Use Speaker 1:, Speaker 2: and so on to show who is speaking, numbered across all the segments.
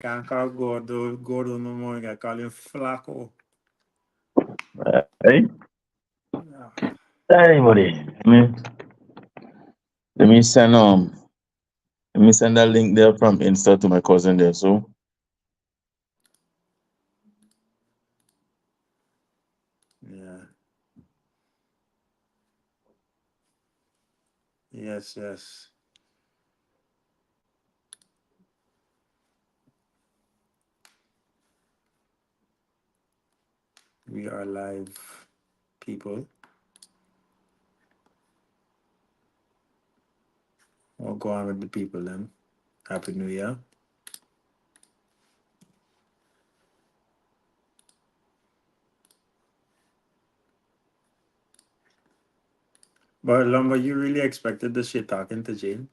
Speaker 1: Can't call Gordo no more. You gotta call him Flaco.
Speaker 2: Hey,
Speaker 1: Yeah.
Speaker 2: anybody. Let me send let me send that link there from Insta to my cousin there. So
Speaker 1: Yeah. Yes, yes. We are live, people. We'll go on with the people then. Happy New Year. But Lumber, you really expected the shit talking to James?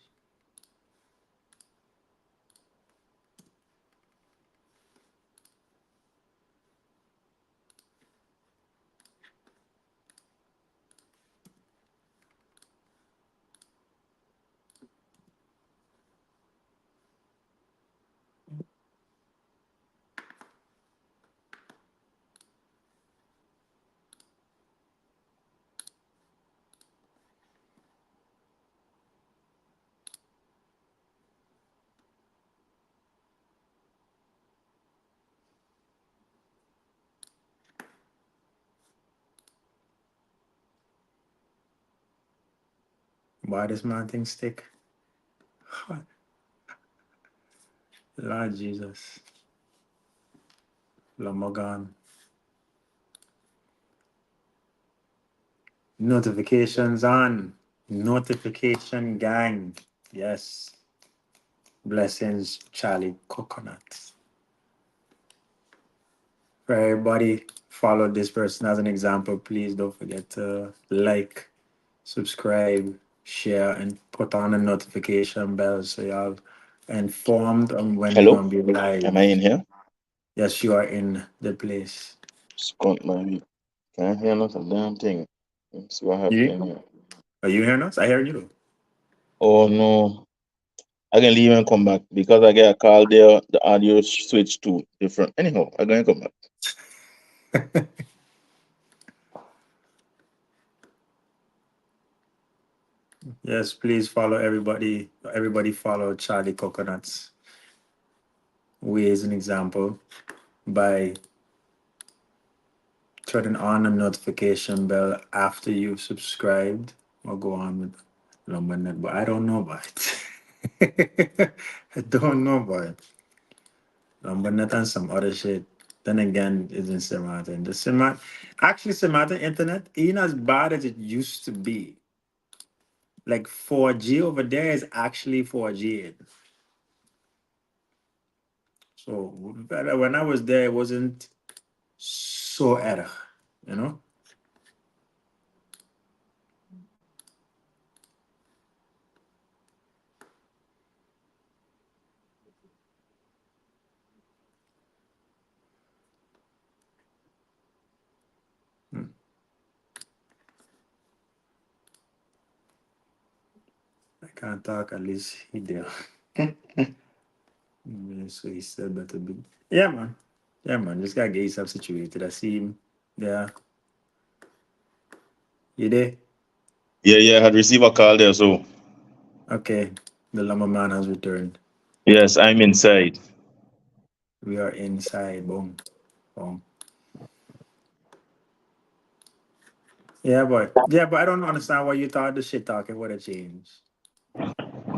Speaker 1: Why this man thing stick? Lord Jesus. Lumber gone. Notifications on. Notification gang. Yes. Blessings, Charlie Coconut. For everybody, follow this person as an example. Please don't forget to like, subscribe, share, and put on the notification bell so y'all informed on when we're
Speaker 2: hello,
Speaker 1: gonna be
Speaker 2: am I
Speaker 1: live.
Speaker 2: in here?
Speaker 1: Yes, you are in the place.
Speaker 2: Scott, my can't hear not a damn thing. Let's see what
Speaker 1: You
Speaker 2: happening here.
Speaker 1: are you hearing us? I hear you.
Speaker 2: Oh no, I can leave and come back because I get a call there. The audio switch to different. Anyhow, I gonna come back.
Speaker 1: Yes, please follow everybody. Everybody follow Charlie Coconut's way as an example by turning on the notification bell after you've subscribed or go on with Lumbernet. But I don't know about it. I don't know about it. Lumbernet and some other shit. Then again, it's in Simata. The Simata, actually, Simata internet ain't as bad as it used to be. Like 4G over there is actually 4G. So when I was there, it wasn't so error, you know? Hmm. I can't talk, at least he there. Yeah, so he said better be. Yeah, man. Yeah, man. Just gotta get yourself situated. I see him there. You there?
Speaker 2: Yeah, yeah, I had received a call there. So
Speaker 1: Okay. The lumber man has returned.
Speaker 2: yes, I'm inside.
Speaker 1: We are inside. Boom. Boom. Yeah, but I don't understand why you thought the shit talking would have changed.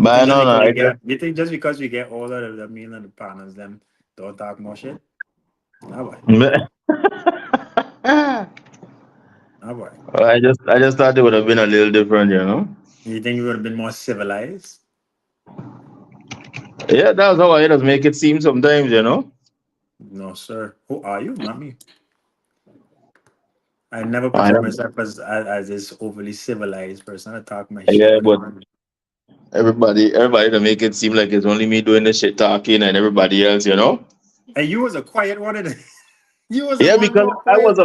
Speaker 1: You
Speaker 2: But
Speaker 1: think just
Speaker 2: no, no,
Speaker 1: because we
Speaker 2: I just.
Speaker 1: get you think just because we get older the mean and the partners them don't talk more shit? No boy. No boy.
Speaker 2: I just thought it would have been a little different, you know.
Speaker 1: You think we would have been more civilized?
Speaker 2: Yeah, that's how I just make it seem sometimes, you know.
Speaker 1: No, sir. Who are you? Not me. I never
Speaker 2: I
Speaker 1: portray
Speaker 2: don't.
Speaker 1: myself as this overly civilized person. I talk my shit
Speaker 2: Yeah,
Speaker 1: when I
Speaker 2: but
Speaker 1: want.
Speaker 2: everybody to make it seem like it's only me doing the shit talking and everybody else, you know.
Speaker 1: And you was a quiet one. You was the
Speaker 2: Yeah,
Speaker 1: one
Speaker 2: because
Speaker 1: more quiet.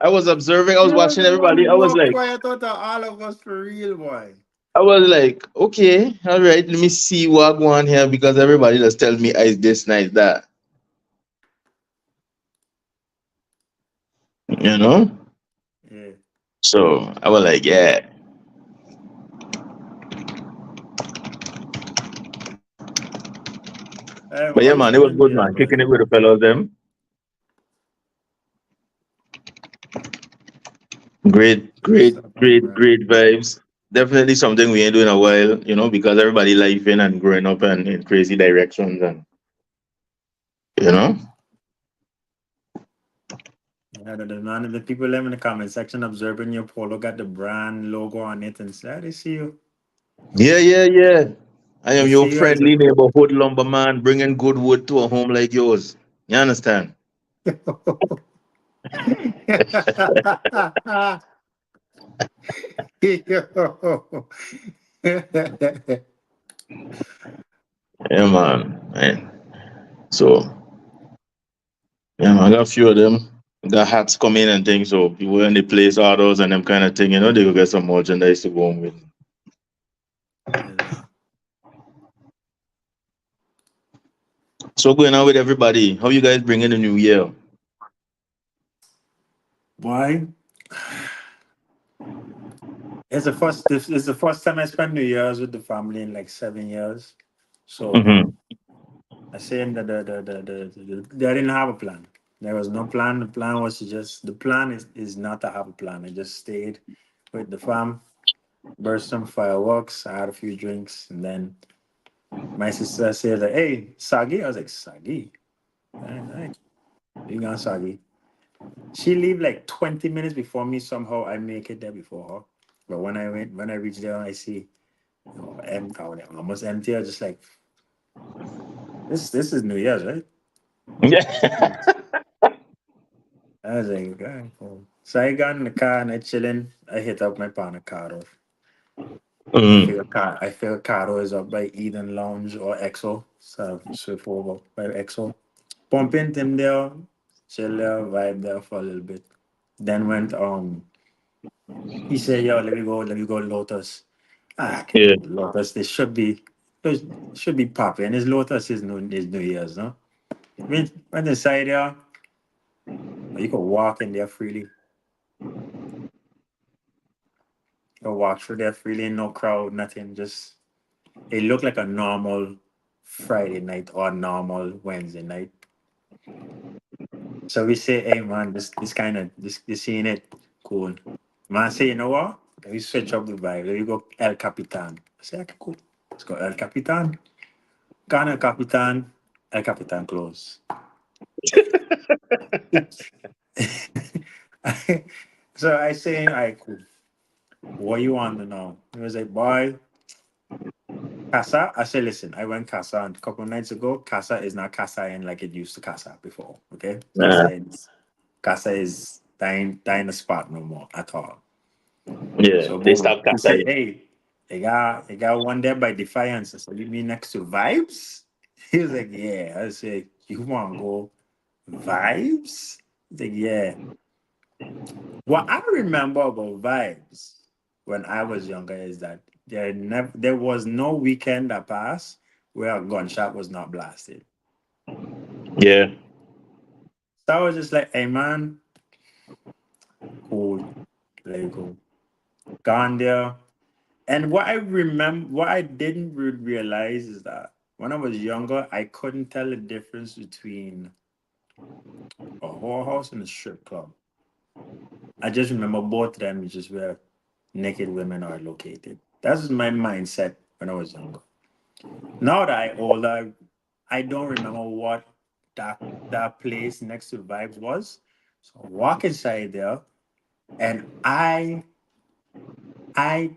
Speaker 2: I was observing. I was
Speaker 1: You was
Speaker 2: watching
Speaker 1: the
Speaker 2: everybody.
Speaker 1: one
Speaker 2: I was
Speaker 1: more
Speaker 2: like,
Speaker 1: quiet out of all of us for real, boy.
Speaker 2: I was like, okay, all right, let me see what go on here because everybody just tell me I this night that, you know.
Speaker 1: Yeah.
Speaker 2: So I was like, yeah, but yeah,
Speaker 1: How you
Speaker 2: man, it was
Speaker 1: spend New
Speaker 2: good,
Speaker 1: Year's,
Speaker 2: man.
Speaker 1: boy?
Speaker 2: Kicking it with the fellows, them great,
Speaker 1: Good
Speaker 2: great,
Speaker 1: stuff,
Speaker 2: great,
Speaker 1: man.
Speaker 2: great vibes. Definitely something we ain't doing a while, you know, because everybody life in and growing up and in crazy directions, and you know.
Speaker 1: Yeah, the people them in the comment section observing your polo got the brand logo on it and say, "Ah, they see you.
Speaker 2: Yeah, yeah, yeah. I
Speaker 1: They
Speaker 2: am your
Speaker 1: see you as a
Speaker 2: friendly neighborhood lumberman bringing good wood to a home like yours. You understand?
Speaker 1: Yo.
Speaker 2: Yeah, man. So, yeah, man, I got a few of them. Got hats coming and things, so people when they place orders and them kind of thing, you know, they go get some merchandise to go home with.
Speaker 1: Yeah.
Speaker 2: So going on with everybody, how you guys bringing the new year?
Speaker 1: Boy, this is the first time I spent New Year's with the family in like 7 years. So
Speaker 2: Mm-hmm.
Speaker 1: I saying that they didn't have a plan. There was no plan. The plan was to just the plan is not to have a plan. I just stayed with the fam, burst some fireworks, I had a few drinks, and then my sister said like, "Hey, Sagi." I was like, "Sagi? Hey, you got Sagi?" She leave like 20 minutes before me. Somehow I make it there before her. But when I reached there, I see empty, almost empty. I was just like, this is New Year's, right?
Speaker 2: Yeah.
Speaker 1: I was like, okay, cool. So I got in the car and I chilling. I hit up my partner Caro.
Speaker 2: Mm-hmm.
Speaker 1: I feel Caro is up by Eden Lounge or EXO. So swift over by EXO. Pumping him there, chill there, vibe there for a little bit. Then went he said, yo, let me go Lotus. Ah, I can
Speaker 2: Yeah.
Speaker 1: go Lotus. They should be popping. His Lotus is New Year's, no? Went inside there, you could walk in there freely. You could walk through there freely, no crowd, nothing. Just it looked like a normal Friday night or normal Wednesday night. So we say, hey man, this kind of this seeing it cool. Man say, you know what? Let me switch up the vibe. Let me go El Capitan. I say, okay, cool. Let's go El Capitan. Gone El Capitan. El Capitan close. So I say, all right, cool. What you want to know? He was like, boy, Casa. I said, listen, I went Casa a couple of nights ago. Casa is not Casa in like it used to Casa before. Okay,
Speaker 2: Nah.
Speaker 1: Casa is dying the spot no more at all.
Speaker 2: Yeah.
Speaker 1: So
Speaker 2: They
Speaker 1: boom,
Speaker 2: stop
Speaker 1: he said,
Speaker 2: Cathay.
Speaker 1: hey, they got one there by Defiance. I said, you mean next to Vibes? He was like, yeah. I said, you want to go Vibes? He's like, yeah. What I remember about Vibes when I was younger is that there was no weekend that passed where a gunshot was not blasted.
Speaker 2: Yeah.
Speaker 1: So I was just like, hey man, cool, let it go. Gone there. And what I didn't realize is that when I was younger, I couldn't tell the difference between a whorehouse and a strip club. I just remember both of them is just where naked women are located. That's my mindset when I was younger. Now that I older, I don't remember what that that place next to Vibes was. So I walk inside there, and I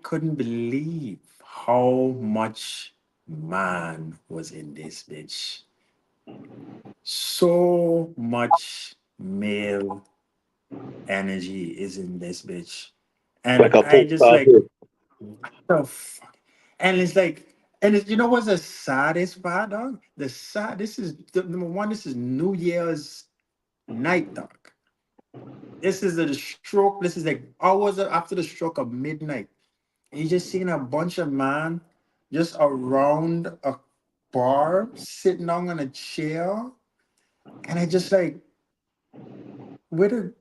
Speaker 1: couldn't believe how much man was in this bitch. So much male energy is in this bitch.
Speaker 2: Like
Speaker 1: And
Speaker 2: a
Speaker 1: I just
Speaker 2: postcard.
Speaker 1: like, what the fuck? And it's like, and it's, you know what's the saddest part, dog? This is, number one, this is New Year's night, dog. This is the stroke, this is like hours after the stroke of midnight. You just seeing a bunch of man just around a bar, sitting down on a chair, and I just like, where the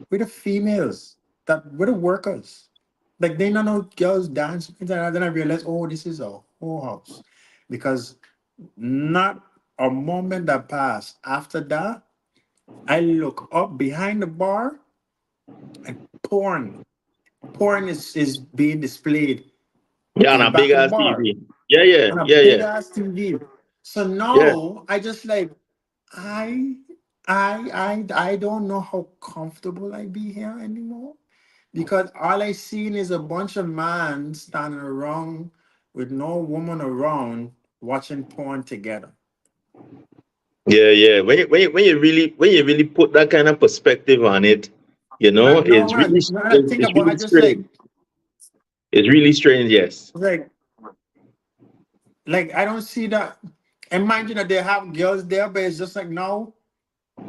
Speaker 1: where the females that where the workers? Like they don't know girls dance. And then I realized, oh, this is a whole house. Because not a moment that passed after that, I look up behind the bar and porn. Porn is being displayed
Speaker 2: Yeah, on
Speaker 1: in the
Speaker 2: a big
Speaker 1: back of the
Speaker 2: ass
Speaker 1: bar
Speaker 2: TV. Yeah, yeah,
Speaker 1: on a
Speaker 2: yeah,
Speaker 1: big
Speaker 2: yeah,
Speaker 1: ass TV. So
Speaker 2: yeah.
Speaker 1: now I just like I I don't know how comfortable I be here anymore because all I seen is a bunch of men standing around with no woman around watching porn together.
Speaker 2: Yeah, yeah. When you really put that kind of perspective on it, you know,
Speaker 1: And no man, when I think
Speaker 2: it's
Speaker 1: about, I
Speaker 2: really
Speaker 1: just
Speaker 2: strange.
Speaker 1: like
Speaker 2: It's really strange, yes.
Speaker 1: like like I don't see that. And mind you that they have girls there, but it's just like now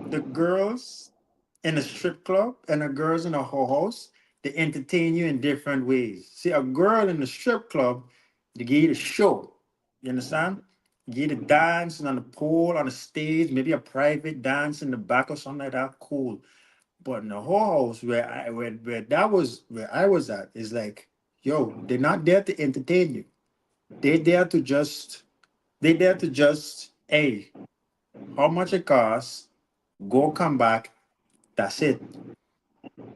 Speaker 1: the girls in a strip club and the girls in a whole house, they entertain you in different ways. See, a girl in the strip club, they give you the show. You understand? Give you the dance on the pole, on the stage, maybe a private dance in the back or something like that. Cool. But in the whole house where that was where I was at is like, yo, they're not there to entertain you. They're there to just hey, how much it costs, go come back, that's it.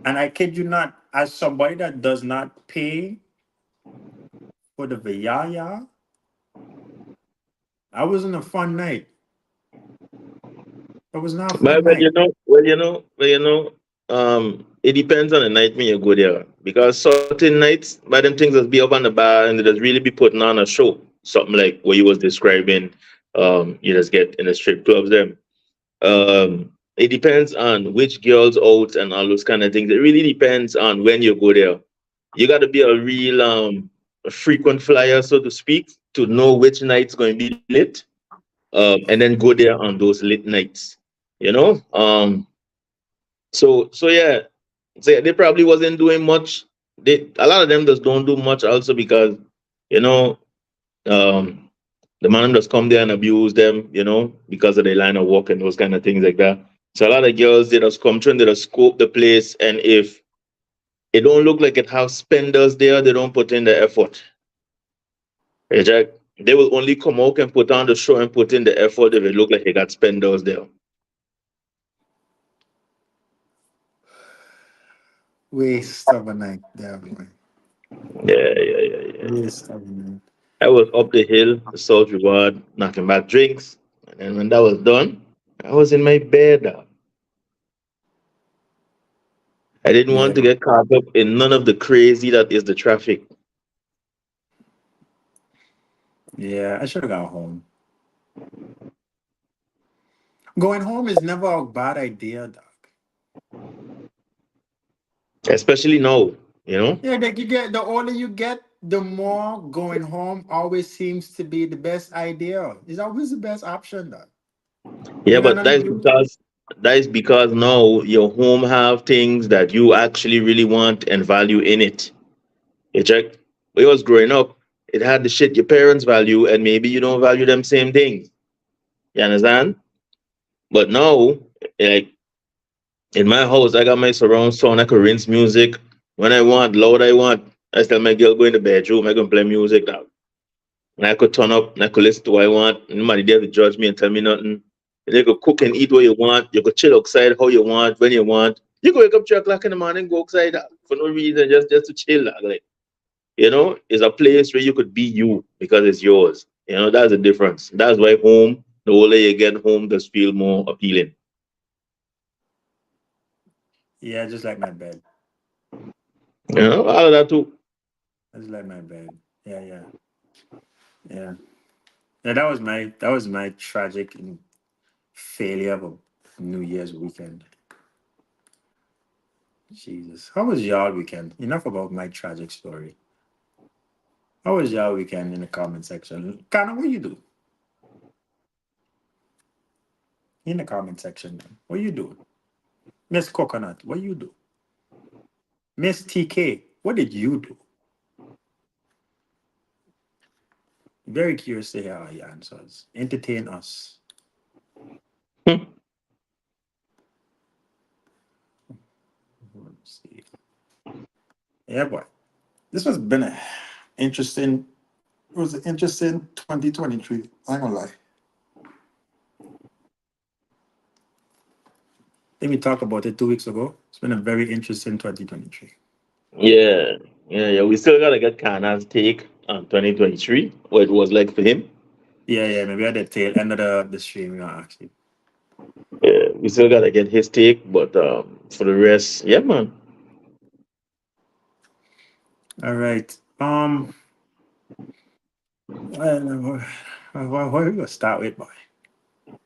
Speaker 1: And I kid you not, as somebody that does not pay for the Viyaya, I was in a fun night. It was not a fun
Speaker 2: But
Speaker 1: night.
Speaker 2: it depends on the night when you go there. Because certain nights, by them things just be up on the bar and they just really be putting on a show. Something like what you was describing, you just get in the strip clubs them. It depends on which girls out and all those kind of things. It really depends on when you go there. You got to be a real a frequent flyer, so to speak, to know which night's going to be lit, and then go there on those lit nights. You know, so yeah, they probably wasn't doing much. A lot of them just don't do much also because you know um, the man just come there and abuse them, because of their line of work and those kind of things like that. So a lot of girls they just come through and they just scope the place, and if it don't look like it have spenders there, they don't put in the effort. Hey, Jack, they will only come out and put on the show and put in the effort if it look like they got spenders there.
Speaker 1: Waste of a night there, boy.
Speaker 2: Yeah, yeah, yeah, yeah, yeah.
Speaker 1: Waste of a night.
Speaker 2: I was up the hill, the South Reward, knocking back drinks, and then when that was done, I was in my bed. I didn't
Speaker 1: Yeah.
Speaker 2: want to get caught up in none of the crazy that is the traffic.
Speaker 1: Yeah, I should have gone home. Going home is never a bad idea, dog.
Speaker 2: Especially now, you know.
Speaker 1: Yeah, like you get the older you get, the more going home always seems to be the best idea. It's always the best option, dog.
Speaker 2: Yeah,
Speaker 1: You got
Speaker 2: but
Speaker 1: nothing to do.
Speaker 2: that is because now your home have things that you actually really want and value in it. You check. When you was growing up, it had the shit your parents value, and maybe you don't value them same things. You understand? But now, like in my house, I got my surround sound. I could rinse music when I want, loud I want. I tell my girl go in the bedroom. I can play music now. And I could turn up and I could listen to what I want. Nobody there to judge me and tell me nothing. And you could cook and eat what you want. You could chill outside how you want, when you want. You could wake up 3 o'clock in the morning, go outside for no reason, just to chill. Like, it's a place where you could be you because it's yours. That's the difference. That's why home, the older you get, home does feel more appealing.
Speaker 1: Yeah, just like my bed.
Speaker 2: All of that too.
Speaker 1: I just like my bed. Yeah, yeah, yeah. Yeah, that was my tragic failure of a New Year's weekend. Jesus. How was y'all weekend? Enough about my tragic story. How was y'all weekend in the comment section? Kind of what you do? In the comment section. What you doing? Miss Coconut, what you do? Miss TK, what did you do? Very curious to hear how he answers. Entertain us. Let's see. Yeah, boy. This has been a interesting. It was an interesting 2023. I ain't gonna lie. I think we talked about it 2 weeks ago. It's been a very interesting 2023.
Speaker 2: Yeah, yeah. We still gotta get Kana's take on 2023, what it was like for him.
Speaker 1: Yeah, yeah. Maybe at the tail end of the stream, we're gonna ask you.
Speaker 2: Yeah, we still gotta get his take, but for the rest, yeah, man.
Speaker 1: All right. What are we gonna start with, boy?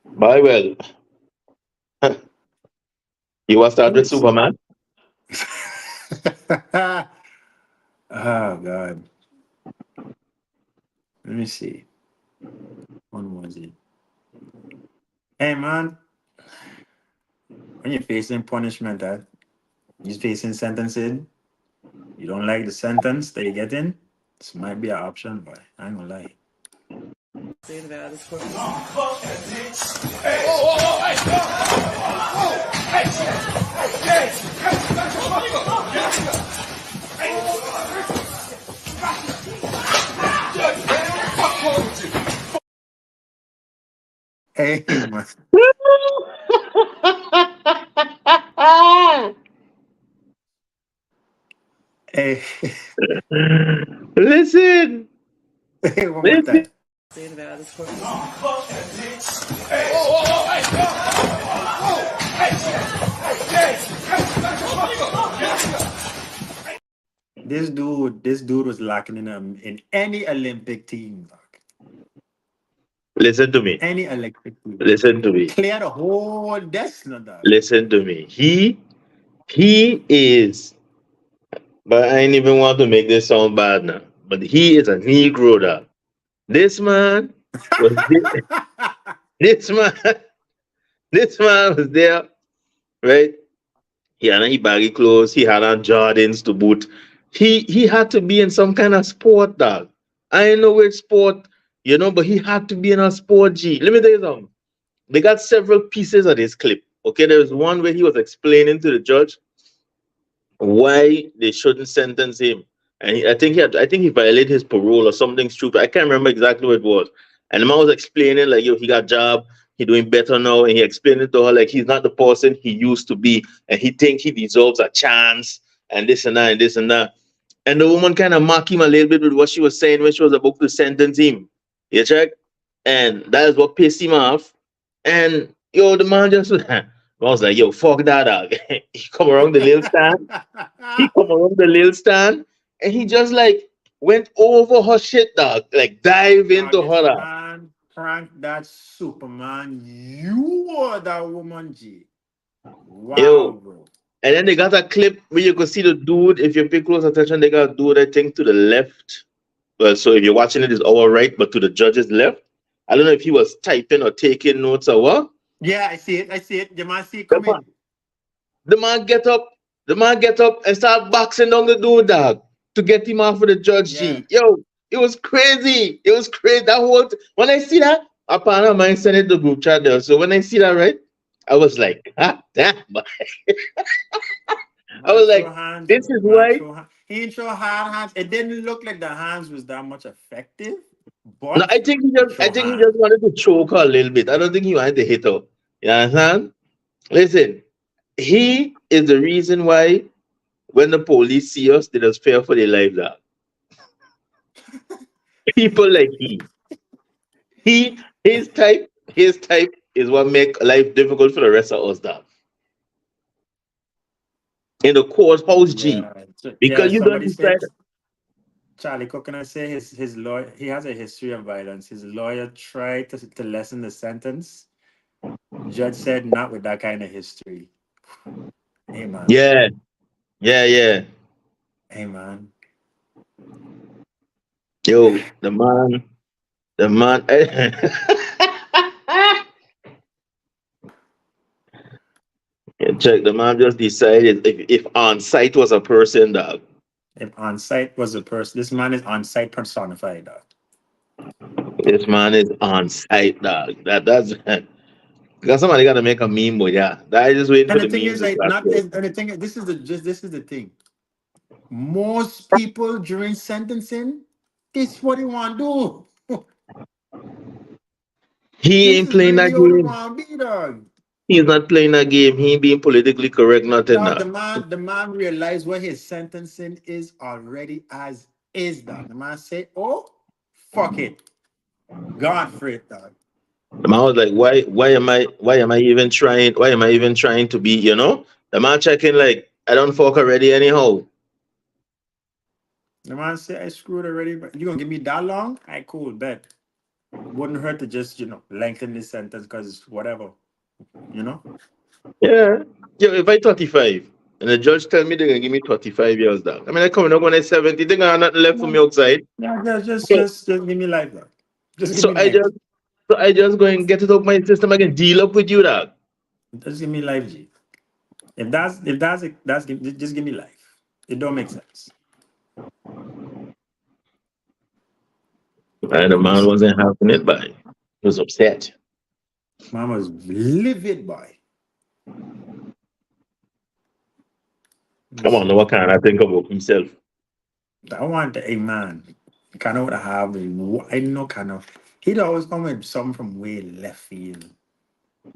Speaker 2: Bye, well, you want to start with
Speaker 1: Who's
Speaker 2: Superman?
Speaker 1: oh God. Let me see. When was it? Hey man, when you're facing punishment, you're facing sentencing, you don't like the sentence that you get in, this might be an option, boy. I ain't gonna lie. Hey man. Hey,
Speaker 2: Listen,
Speaker 1: hey, one more
Speaker 2: listen.
Speaker 1: time. This dude was lacking in any Olympic team, dog.
Speaker 2: Listen to me.
Speaker 1: Any Olympic team.
Speaker 2: Listen to me.
Speaker 1: Clear the whole destiny, dog.
Speaker 2: Listen to me. He is, but I ain't even want to make this sound bad now. But he is a Negro dog. This man was this man this man was there, right? He had on his baggy clothes, he had on Jordans to boot. He had to be in some kind of sport, dog. I ain't know which sport, but he had to be in a sport G. Let me tell you something. They got several pieces of this clip. Okay, there was one where he was explaining to the judge why they shouldn't sentence him. And I think he violated his parole or something stupid. I can't remember exactly what it was. And the man was explaining like, yo, he got job, he doing better now, and he explained it to her like he's not the person he used to be, and he think he deserves a chance, and this and that and this and that. And the woman kind of mocked him a little bit with what she was saying when she was about to sentence him. You check? And that is what pissed him off. And yo, the man just I was like, yo, fuck that dog. He come around the little stand. He come around the little stand and he just like went over her shit, dog. Like dive
Speaker 1: Dog,
Speaker 2: into
Speaker 1: this
Speaker 2: her dog.
Speaker 1: man pranked that Superman. You are that woman, G. Wow,
Speaker 2: Yo.
Speaker 1: bro.
Speaker 2: And then they got a clip where you could see the dude. If you pay close attention, they got a dude, I think, to the left. Well, so if you're watching it, it's our right, but to the judge's left. I don't know if he was typing or taking notes or what.
Speaker 1: Yeah, I see it. I see it. You man see it
Speaker 2: The man,
Speaker 1: coming.
Speaker 2: the man get up, the man get up and start boxing down the dude, dog, to get him off of the judge
Speaker 1: Yeah.
Speaker 2: G. Yo, it was crazy. It was crazy. That whole when I see that, a partner of mine sent it to group chat there. So when I see that, right, I was like, ah, damn. I
Speaker 1: Man
Speaker 2: was
Speaker 1: throw
Speaker 2: like,
Speaker 1: hands,
Speaker 2: this
Speaker 1: bro.
Speaker 2: is
Speaker 1: Man
Speaker 2: why.
Speaker 1: throw hands. He didn't throw hard hands. It didn't look like the hands was that much effective,
Speaker 2: No,
Speaker 1: but he
Speaker 2: I
Speaker 1: throw
Speaker 2: think he
Speaker 1: hands.
Speaker 2: just wanted to choke her a little bit. I don't think he wanted to hit her. You understand? Listen, he is the reason why when the police see us, they just fear for their lives. Dog. People like his type is what make life difficult for the rest of us. Dog. In the courthouse, G,
Speaker 1: Yeah. Yeah.
Speaker 2: because you don't
Speaker 1: Somebody
Speaker 2: decide.
Speaker 1: said Charlie Cook, can I say his lawyer? He has a history of violence. His lawyer tried to lessen the sentence. Judge said not with that kind of history. Hey man.
Speaker 2: Yeah, yeah.
Speaker 1: Hey man.
Speaker 2: Yo, the man. Check the man just decided if on site was a person, dog.
Speaker 1: If on site was a person, this man is on site personified. Dog.
Speaker 2: This man is on site, dog. That's because somebody got to make a meme, but yeah, I just waiting
Speaker 1: And
Speaker 2: for
Speaker 1: the
Speaker 2: the
Speaker 1: thing
Speaker 2: meme
Speaker 1: is,
Speaker 2: to
Speaker 1: like,
Speaker 2: start.
Speaker 1: not and the thing. This is the thing. Most people during sentencing, this what they want to do.
Speaker 2: He
Speaker 1: This
Speaker 2: ain't
Speaker 1: is
Speaker 2: playing
Speaker 1: really
Speaker 2: that
Speaker 1: how they
Speaker 2: game.
Speaker 1: want to be, dog.
Speaker 2: He's not playing that game. He ain't being politically correct, nothing
Speaker 1: Dog,
Speaker 2: that.
Speaker 1: the man realized what his sentencing is already as is, dog. The man say, "Oh, fuck it, God for it, dog."
Speaker 2: The man was like, why am I even trying? Why am I even trying to be, The man checking like, I don't fuck already anyhow.
Speaker 1: The man say, "I screwed already, but you gonna give me that long? I cool, bet. Wouldn't hurt to just lengthen this sentence because whatever, you know."
Speaker 2: Yeah. Yo, if I 35 and the judge tell me they're gonna give me 35 years down. I mean I coming up when I 70, they got nothing left for me outside.
Speaker 1: Yeah,
Speaker 2: So
Speaker 1: just give me life, dog. Just give
Speaker 2: so
Speaker 1: me
Speaker 2: I
Speaker 1: life.
Speaker 2: just so I just go and get it out my system. I can deal up with you dog.
Speaker 1: Just give me life, G. If that's just give me life. It don't make sense.
Speaker 2: And the
Speaker 1: Let me
Speaker 2: man
Speaker 1: see.
Speaker 2: wasn't having it by. He was upset.
Speaker 1: Mama's livid boy. Let me
Speaker 2: Come on,
Speaker 1: see.
Speaker 2: now what can I think about himself?
Speaker 1: I want a man. Kind of what I have. I know kind of. He'd always come with something from way left field.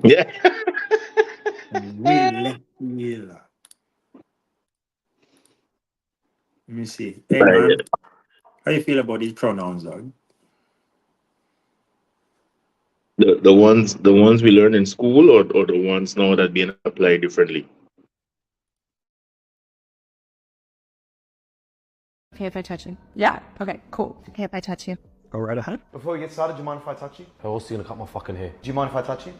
Speaker 2: Yeah.
Speaker 1: Way left field. Let me see. Hey man, how you feel about these pronouns, dog?
Speaker 2: The ones we learn in school or the ones now that being applied differently.
Speaker 3: Okay, if I touch you. Yeah. Okay, cool. Okay, if I touch you.
Speaker 4: Go right ahead.
Speaker 5: Before we get started, do you mind if I touch you?
Speaker 6: I was gonna cut my fucking hair.
Speaker 5: Do you mind if I touch you?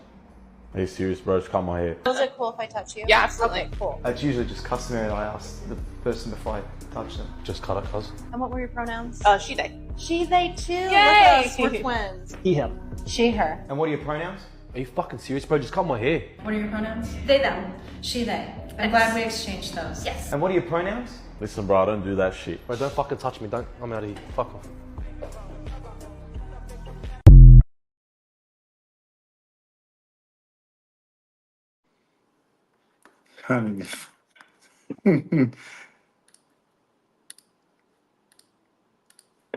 Speaker 6: Are you serious, bro? Just cut my hair.
Speaker 3: Is it cool if I touch you?
Speaker 7: Yeah, absolutely.
Speaker 3: Okay, cool.
Speaker 5: It's usually just customary that I ask the person before I touch them.
Speaker 6: Just cut it, cuz.
Speaker 3: And what were your pronouns?
Speaker 7: She, they.
Speaker 3: She, they too.
Speaker 7: Yay!
Speaker 3: Look at us, we're twins.
Speaker 4: He, him.
Speaker 3: She, her.
Speaker 5: And what are your pronouns?
Speaker 6: Are you fucking serious, bro? Just cut my hair.
Speaker 8: What are your pronouns? They, them. She, they. I'm glad we exchanged those.
Speaker 7: Yes.
Speaker 5: And what are your pronouns?
Speaker 6: Listen, bro, I don't do that shit. Bro, don't fucking touch me. Don't. I'm out of here. Fuck off.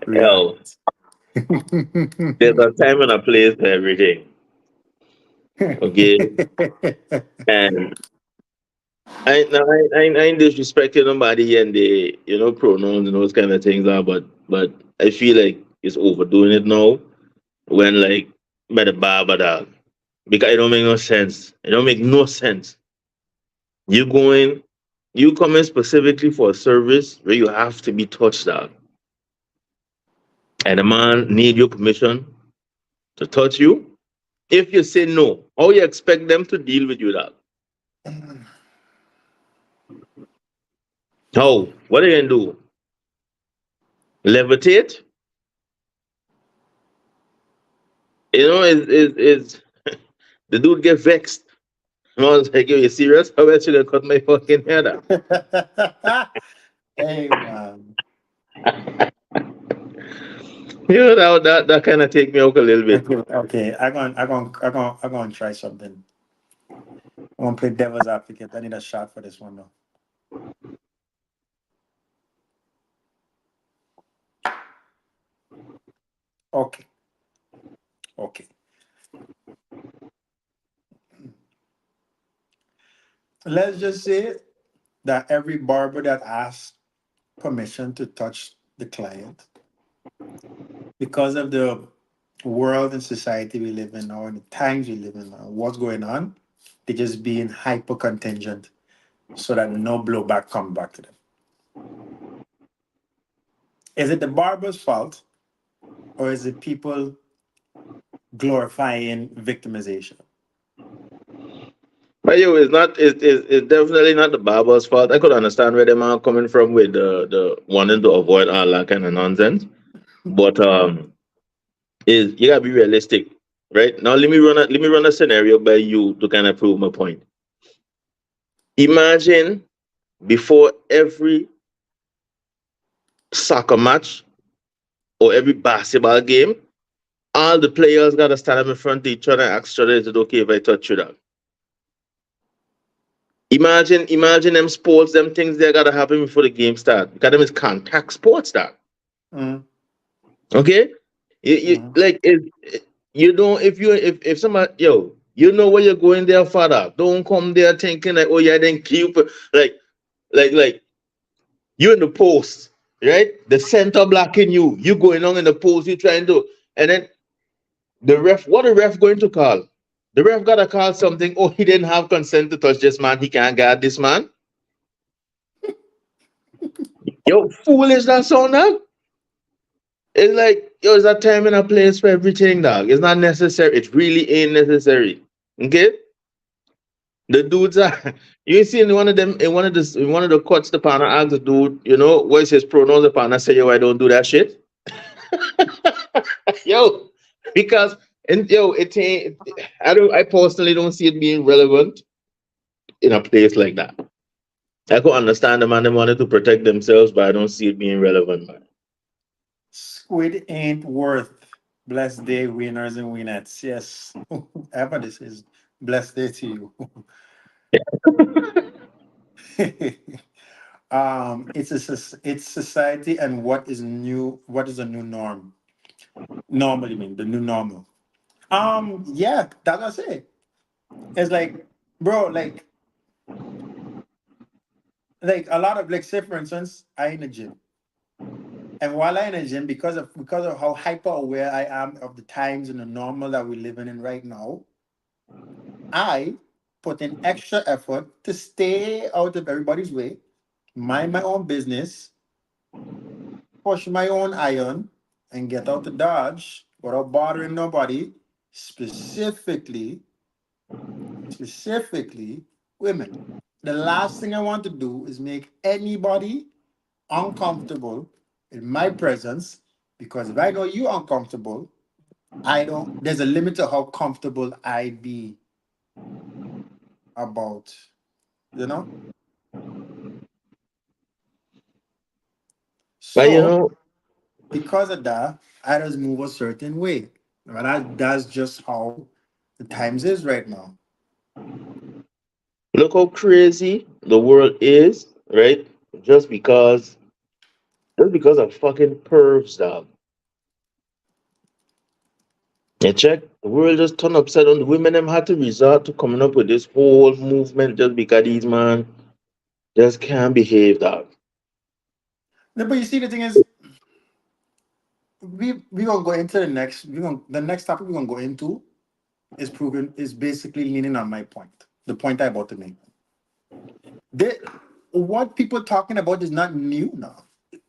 Speaker 2: Yo, there's a time and a place for everything. Okay. And I ain't disrespecting nobody and the pronouns and those kind of things are, but I feel like it's overdoing it now when like by the barber dog. Because it don't make no sense. It don't make no sense. You coming specifically for a service where you have to be touched dog. And the man need your permission to touch you. If you say no, how you expect them to deal with you dog? How? What are you gonna do? Levitate? Is the dude get vexed. I was like, yo, you serious? How about you gonna cut my fucking hair down?
Speaker 1: Hey man.
Speaker 2: That kind of take me out a little bit.
Speaker 1: Okay. I'm gonna try something. I'm gonna play devil's advocate. I need a shot for this one though. Okay. Okay. Let's just say that every barber that asks permission to touch the client, because of the world and society we live in now and the times we live in now, what's going on, they're just being hyper contingent so that no blowback come back to them. Is it the barber's fault or is it people glorifying victimization?
Speaker 2: But yo, it's definitely not the barber's fault. I could understand where them are coming from with the wanting to avoid all that kind of nonsense. But is you gotta be realistic, right? Now let me run a scenario by you to kind of prove my point. Imagine before every soccer match or every basketball game, All the players gotta stand up in front of each other and ask each other, is it okay if I touch you, dog? Imagine them sports, them things that gotta happen before the game start. Because them is contact sports, dog.
Speaker 1: Mm,
Speaker 2: Okay? You
Speaker 1: mm.
Speaker 2: like if you don't if somebody you know where you're going there, father. Don't come there thinking like, oh yeah, then keep like you in the post, right? The center blocking you. You going on in the post, you trying to, and then what the ref going to call? The ref gotta call something. Oh, he didn't have consent to touch this man. He can't guard this man. Yo, foolish that sound, dog. It's like, yo, it's a time and a place for everything, dog. It's not necessary. It really ain't necessary. Okay? The dudes are you see in one of them in one of the cuts the partner asked the dude, what is his pronouns, the partner say, yo, I don't do that shit. Yo, because and yo, it ain't I personally don't see it being relevant in a place like that. I could understand the man they wanted to protect themselves, but I don't see it being relevant, man.
Speaker 1: Squid ain't worth. Blessed day, winners and winners. Yes. Whoever this is, blessed day to you. It's society and what is new. What is a new norm? Normally mean the new normal. Yeah, that's what I say. It's like, bro, like a lot of, like, say for instance, I in the gym. And while I in the gym, because of how hyper aware I am of the times and the normal that we're living in right now, I put in extra effort to stay out of everybody's way, mind my own business, push my own iron, and get out the dodge without bothering nobody, specifically, specifically women. The last thing I want to do is make anybody uncomfortable in my presence, because if I know you uncomfortable, I don't, there's a limit to how comfortable I be about, you know?
Speaker 2: But
Speaker 1: So because of that, I just move a certain way. And that's just how the times is right now.
Speaker 2: look how crazy the world is, right? Just because just because of fucking pervs, dog. You check, the world just turned upside down. The women them had to resort to coming up with this whole movement just because these man just can't behave, dog.
Speaker 1: No, but you see, the thing is, we gonna go into the next topic we're gonna go into is basically leaning on my point, the point I about to make. They, what people talking about is not new now.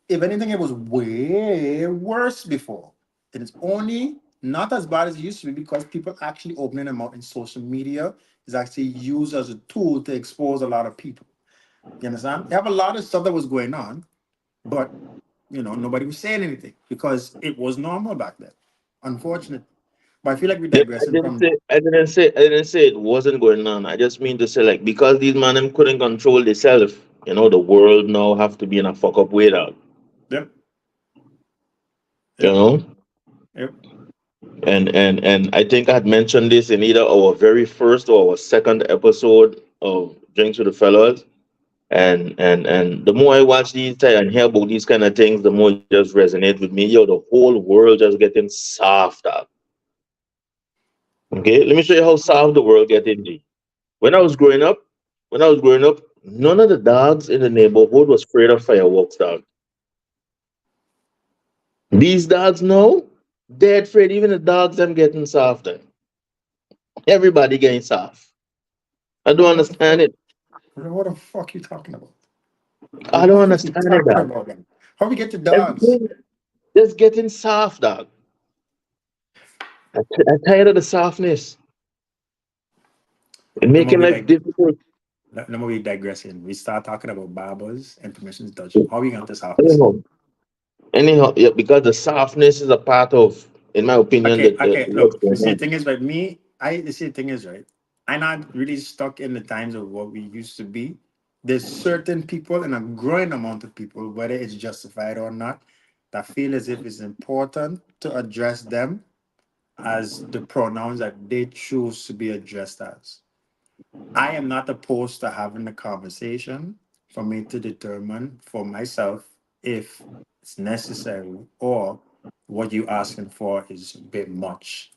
Speaker 1: If anything, it was way worse before. It is only not as bad as it used to be because people actually opening them out in social media is actually used as a tool to expose a lot of people. You understand? You have a lot of stuff that was going on, but nobody was saying anything because it was normal back then. Unfortunately. But I feel like we're
Speaker 2: Yeah,
Speaker 1: digressing from.
Speaker 2: I didn't say it wasn't going on. I just mean to say like because these man them couldn't control themselves, the world now have to be in a fuck up way, dog.
Speaker 1: Yep,
Speaker 2: You
Speaker 1: yep,
Speaker 2: know?
Speaker 1: yep.
Speaker 2: And I think I had mentioned this in either our very first or our second episode of Drinks with the Fellas. And the more I watch these and hear about these kind of things, the more it just resonate with me. Yo, the whole world just getting soft up. Okay, let me show you how soft the world getting. G. When I was growing up, none of the dogs in the neighborhood was afraid of fireworks, dog. These dogs know they're afraid. Even the dogs, them getting softer. Everybody getting soft. I don't
Speaker 1: Bro, what the
Speaker 2: understand
Speaker 1: fuck?
Speaker 2: it.
Speaker 1: Bro, what the fuck you talking about?
Speaker 2: I don't
Speaker 1: What is he
Speaker 2: understand it,
Speaker 1: talking
Speaker 2: dog.
Speaker 1: about, man? How we get to dogs?
Speaker 2: Everything just getting soft, dog. I'm tired of the softness. It
Speaker 1: No more
Speaker 2: making
Speaker 1: we
Speaker 2: life
Speaker 1: dig-
Speaker 2: difficult.
Speaker 1: no more we digressing. We start talking about barbers and permission to touch. How we got this office?
Speaker 2: Anyhow, yeah, because the softness is a part of, in my opinion,
Speaker 1: Okay,
Speaker 2: that
Speaker 1: okay.
Speaker 2: what's
Speaker 1: Look, you
Speaker 2: going
Speaker 1: see, the
Speaker 2: on.
Speaker 1: thing is, right? You see, the thing is, right? I'm not really stuck in the times of what we used to be. There's certain people and a growing amount of people, whether it's justified or not, that feel as if it's important to address them as the pronouns that they choose to be addressed as. I am not opposed to having a conversation for me to determine for myself if it's necessary or what you asking for is a bit much.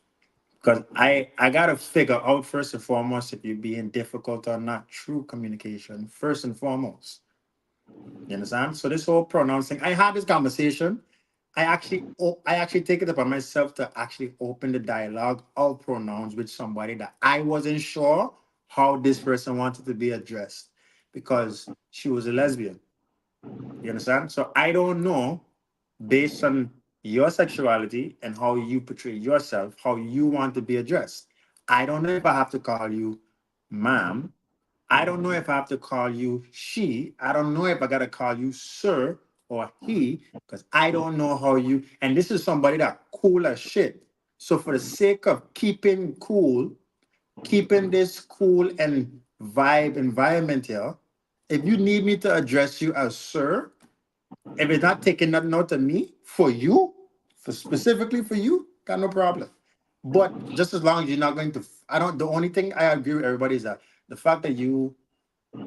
Speaker 1: Because I gotta figure out first and foremost if you're being difficult or not through communication, first and foremost. You understand? So this whole pronouncing, I had this conversation. I actually take it upon myself to actually open the dialogue of pronouns with somebody that I wasn't sure how this person wanted to be addressed because she was a lesbian. You understand? So I don't know, based on your sexuality and how you portray yourself, how you want to be addressed. I don't know if I have to call you ma'am. I don't know if I have to call you she. I don't know if I got to call you sir or he, because I don't know how you. And this is somebody that cool as shit. So for the sake of keeping cool, keeping this cool and vibe environment here, if you need me to address you as sir, if it's not taking nothing out of me for you, for specifically for you, got no problem. But just as long as you're not going to, I don't. The only thing I agree with everybody is that the fact that you,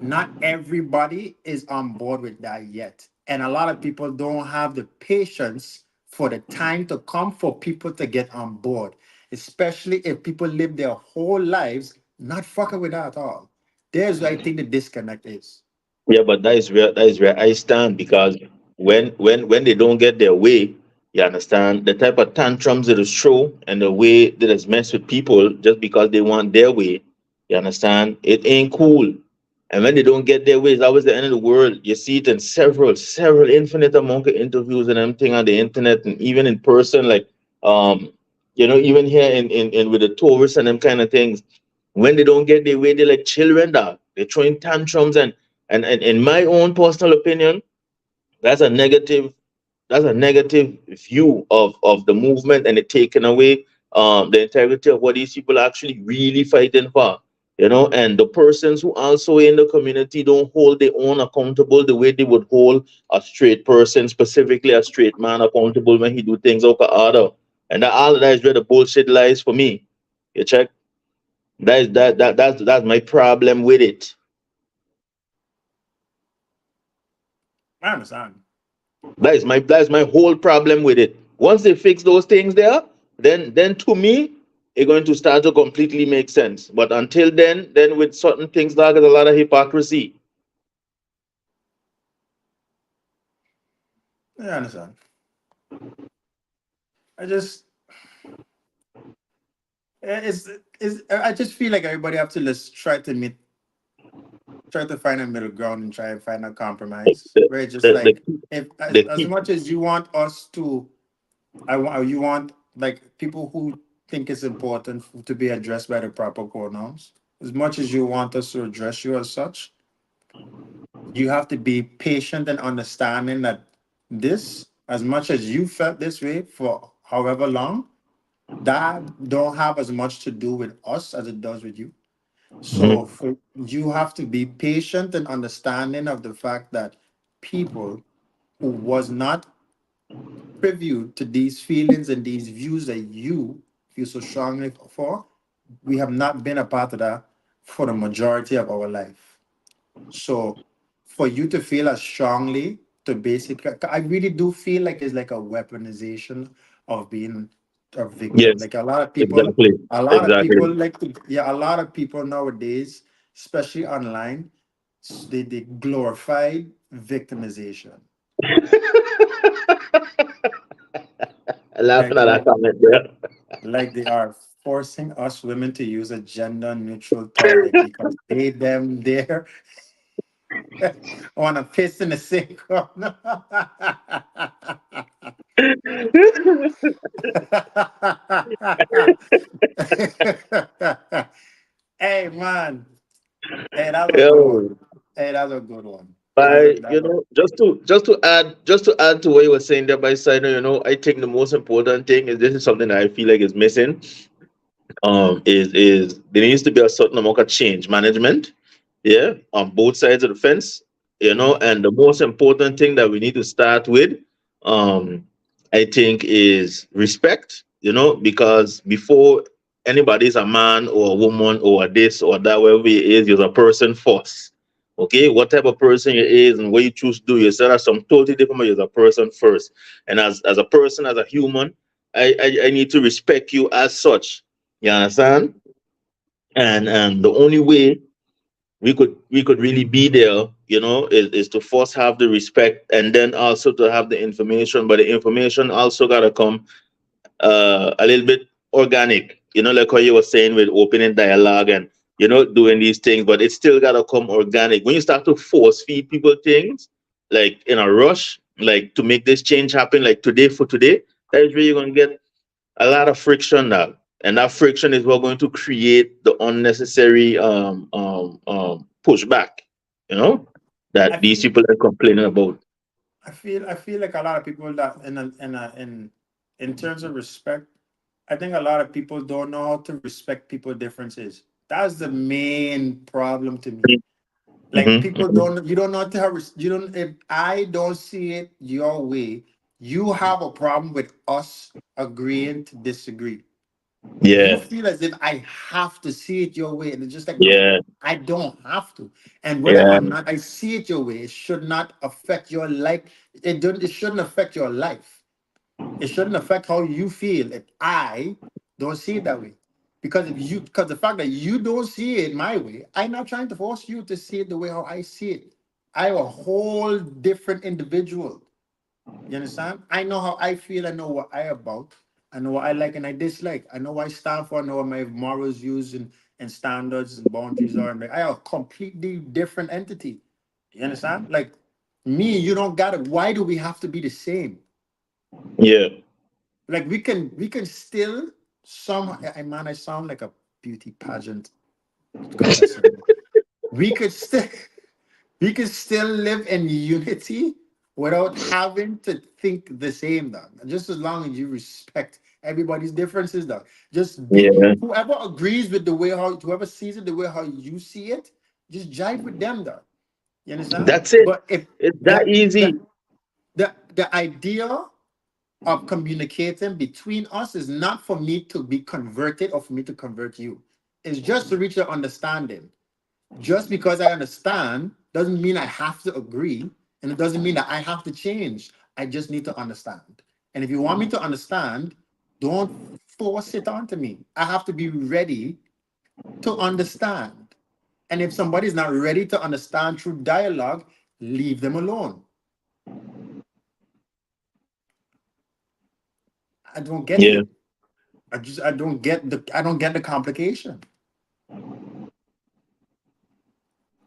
Speaker 1: not everybody is on board with that yet, and a lot of people don't have the patience for the time to come for people to get on board, especially if people live their whole lives not fucking with that at all. There's where I think the disconnect is.
Speaker 2: Yeah, but that is where I stand, because when they don't get their way, you understand the type of tantrums it is throw and the way that is messed with people just because they want their way. You understand? It ain't cool. And when they don't get their way, it's always the end of the world. You see it in several infinite amount of interviews and everything on the internet and even in person, like um, even here in with the tourists and them kind of things. When they don't get their way, they're like children that they're throwing tantrums, and in my own personal opinion, that's a negative that's a negative view of the movement, and it taking away the integrity of what these people are actually really fighting for. And the persons who also in the community don't hold their own accountable the way they would hold a straight person, specifically a straight man, accountable when he do things out of order. And that all of that is where the bullshit lies for me. You check? That's my problem with it.
Speaker 1: I understand.
Speaker 2: That's my whole problem with it. Once they fix those things there, then to me, it's going to start to completely make sense. But until then with certain things there's a lot of hypocrisy.
Speaker 1: I understand. I just it's I just feel like everybody have to let's try to find a middle ground and try and find a compromise.
Speaker 2: The
Speaker 1: Where it's just
Speaker 2: the the,
Speaker 1: like if
Speaker 2: the
Speaker 1: as
Speaker 2: key,
Speaker 1: much as you want us to I want you want like people who think it's important to be addressed by the proper pronouns. As much as you want us to address you as such, you have to be patient and understanding that this, as much as you felt this way for however long, that don't have as much to do with us as it does with you. So
Speaker 2: Mhm.
Speaker 1: for you have to be patient and understanding of the fact that people who was not privy to these feelings and these views that you feel so strongly for, we have not been a part of that for the majority of our life. So for you to feel as strongly to basically, I really do feel like it's like a weaponization of being a victim.
Speaker 2: Yes,
Speaker 1: Like
Speaker 2: exactly.
Speaker 1: a lot of
Speaker 2: Exactly.
Speaker 1: people like to, yeah, a lot of people nowadays, especially online, they glorify victimization.
Speaker 2: Laughing
Speaker 1: Like
Speaker 2: at that
Speaker 1: like
Speaker 2: comment there.
Speaker 1: like they are forcing us women to use a gender neutral toilet because they them there want to piss in the sink corner. Hey man, hey that's a good one.
Speaker 2: Yo,
Speaker 1: Hey, that's a good one.
Speaker 2: I
Speaker 1: That's a
Speaker 2: just to add to what you were saying there by side, I think the most important thing is this is something that I feel like is missing. Is there needs to be a certain amount of change management, yeah, on both sides of the fence,
Speaker 1: Mhm.
Speaker 2: and the most important thing that we need to start with, um, I think, is respect. because before anybody's a man or a woman or a this or that, wherever it is, you're a person first. Okay, what type of person you is and what you choose to do, you said that's some totally different, but you're a person first. And as a person, as a human, I need to respect you as such. You understand? And the only way we could really be there, is to first have the respect and then also to have the information. But the information also gotta come a little bit organic, like how you were saying with opening dialogue and doing these things, but it's still gotta come organic. When you start to force feed people things like in a rush, like to make this change happen, like today for today, that is where you're gonna get a lot of friction now. And that friction is what going to create the unnecessary pushback, you know,
Speaker 1: I
Speaker 2: that these
Speaker 1: feel
Speaker 2: people are complaining about.
Speaker 1: I feel like a lot of people that in terms of respect, I think a lot of people don't know how to respect people's differences. That's the main problem to me. Like
Speaker 2: Hmm.
Speaker 1: people don't, you don't know how to have, you don't, if I don't see it your way, you have a problem with us agreeing to disagree. You
Speaker 2: Yeah,
Speaker 1: feel as if I have to see it your way. And it's just like, no,
Speaker 2: yeah,
Speaker 1: I don't have to. And whether
Speaker 2: yeah,
Speaker 1: or not I see it your way, it should not affect your life. It shouldn't affect your life. It shouldn't affect how you feel if I don't see it that way. Because the fact that you don't see it my way, I'm not trying to force you to see it the way how I see it. I'm a whole different individual. You understand? I know how I feel. I know what I about. I know what I like and I dislike. I know what I stand for. I know what my morals, views, and standards and boundaries are. And I am a completely different entity. You understand? Like me, you don't got it. Why do we have to be the same?
Speaker 2: yeah.
Speaker 1: Like we can still some. Man, I sound like a beauty pageant contestant. We could still we can still live in unity without having to think the same, dog. Just as long as you respect everybody's differences, dog. Just be
Speaker 2: Yeah,
Speaker 1: whoever agrees with the way how whoever sees it the way how you see it, just jive with them, dog. You understand?
Speaker 2: that's it.
Speaker 1: But if
Speaker 2: It's that
Speaker 1: the
Speaker 2: easy.
Speaker 1: the idea of communicating between us is not for me to be converted or for me to convert you. It's just to reach an understanding. Just because I understand doesn't mean I have to agree, and it doesn't mean that I have to change. I just need to understand. And if you want me to understand, don't force it onto me. I have to be ready to understand. And if somebody's not ready to understand through dialogue, leave them alone. I don't get
Speaker 2: Yeah.
Speaker 1: it. I don't get the complication.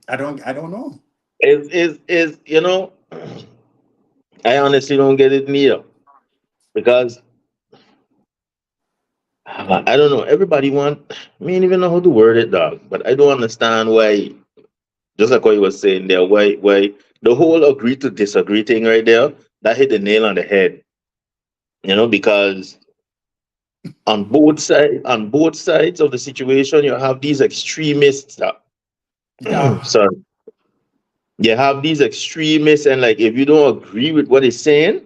Speaker 1: I don't know.
Speaker 2: Is I honestly don't get it neither because I don't know. Everybody want. I mean, even know how to word it, dog. But I don't understand why. Just like what you were saying there, why the whole agree to disagree thing right there, that hit the nail on the head. Because on both sides of the situation, you have these extremists.
Speaker 1: Yeah,
Speaker 2: Sorry, you have these extremists, and like if you don't agree with what he's saying,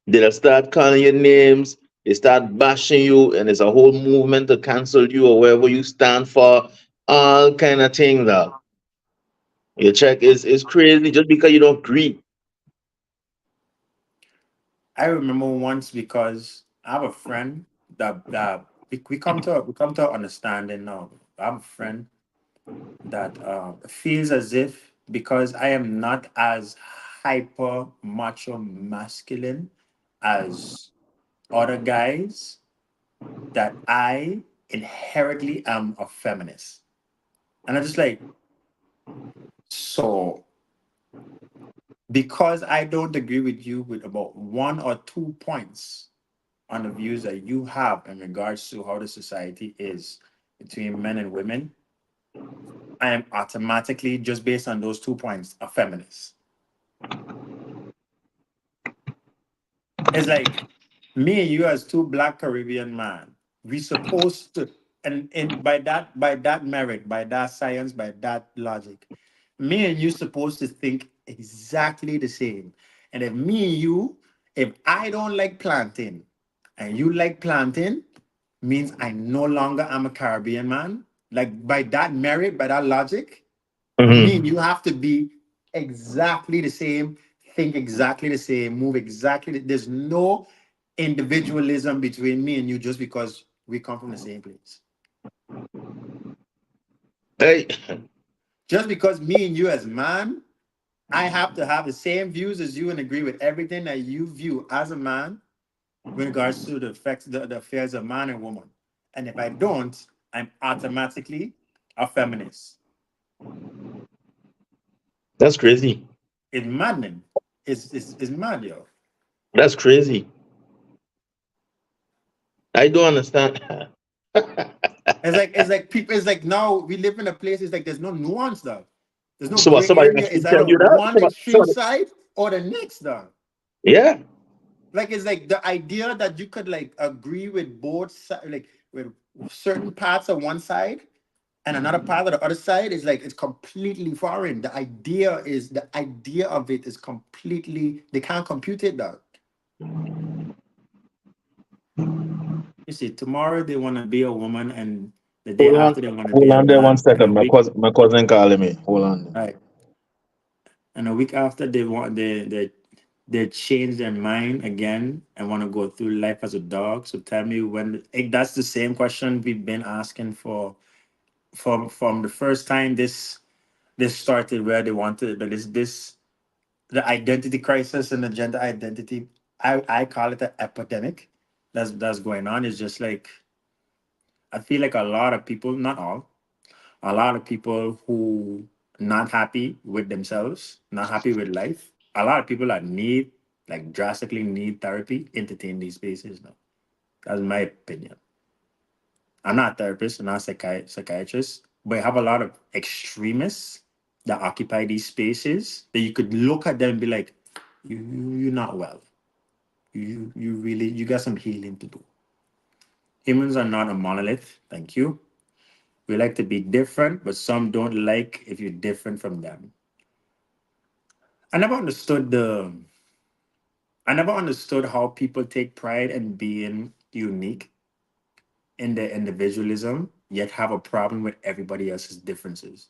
Speaker 2: they'll start calling your names. They start bashing you, and there's a whole movement to cancel you or wherever you stand for. All kind of things. That your check is crazy just because you don't agree.
Speaker 1: I remember once because I have a friend that we come to understanding now. I have a friend that feels as if because I am not as hyper macho masculine as other guys, that I inherently am a feminist. And I'm just like, so because I don't agree with you with about 1 or 2 points on the views that you have in regards to how the society is between men and women, I am automatically, just based on those 2 points, a feminist. It's like me and you as two black Caribbean man, we supposed to, and by that merit, by that science, by that logic, me and you supposed to think exactly the same. And if me and you, if I don't like planting, and you like planting, means I no longer am a Caribbean man. Like by that merit, by that logic, me and
Speaker 2: Mm-hmm.
Speaker 1: you have to be exactly the same, think exactly the same, move exactly. There's no individualism between me and you just because we come from the same place.
Speaker 2: Hey,
Speaker 1: Just because me and you as man, I have to have the same views as you and agree with everything that you view as a man with regards to the effects, the affairs of man and woman. And if I don't, I'm automatically a feminist.
Speaker 2: that's crazy.
Speaker 1: It's maddening. It's mad, yo.
Speaker 2: That's crazy. I don't understand.
Speaker 1: It's like people. It's like now we live in a place. It's like there's no nuance, though. There's no
Speaker 2: So what?
Speaker 1: gray
Speaker 2: Somebody
Speaker 1: area.
Speaker 2: actually
Speaker 1: It's either
Speaker 2: tell you that?
Speaker 1: one extreme
Speaker 2: Somebody,
Speaker 1: side or the next, though.
Speaker 2: yeah.
Speaker 1: Like it's like the idea that you could like agree with both sides, like with certain parts of one side and another part of the other side is like it's completely foreign. The idea of it is completely they can't compute it though. You see, tomorrow they want to be a woman, and the day
Speaker 2: Hold on.
Speaker 1: after they want to be
Speaker 2: Hold
Speaker 1: a
Speaker 2: on there one
Speaker 1: man, and a
Speaker 2: second.
Speaker 1: week
Speaker 2: My cousin calling me. Hold on.
Speaker 1: right, and a week after they change their mind again and want to go through life as a dog. So tell me when that's the same question we've been asking for from the first time this started, where they wanted, but is this the identity crisis and the gender identity? I call it an epidemic that's going on. It's just like I feel like a lot of people, not all, a lot of people who not happy with themselves, not happy with life. A lot of people that need like drastically need therapy entertain these spaces now. That's my opinion. I'm not a therapist, I'm not a psychiatrist, but I have a lot of extremists that occupy these spaces that you could look at them and be like, you're not well. You really you got some healing to do. Humans are not a monolith. Thank you. We like to be different, but some don't like if you're different from them. I never understood the I never understood how people take pride in being unique in their individualism, yet have a problem with everybody else's differences.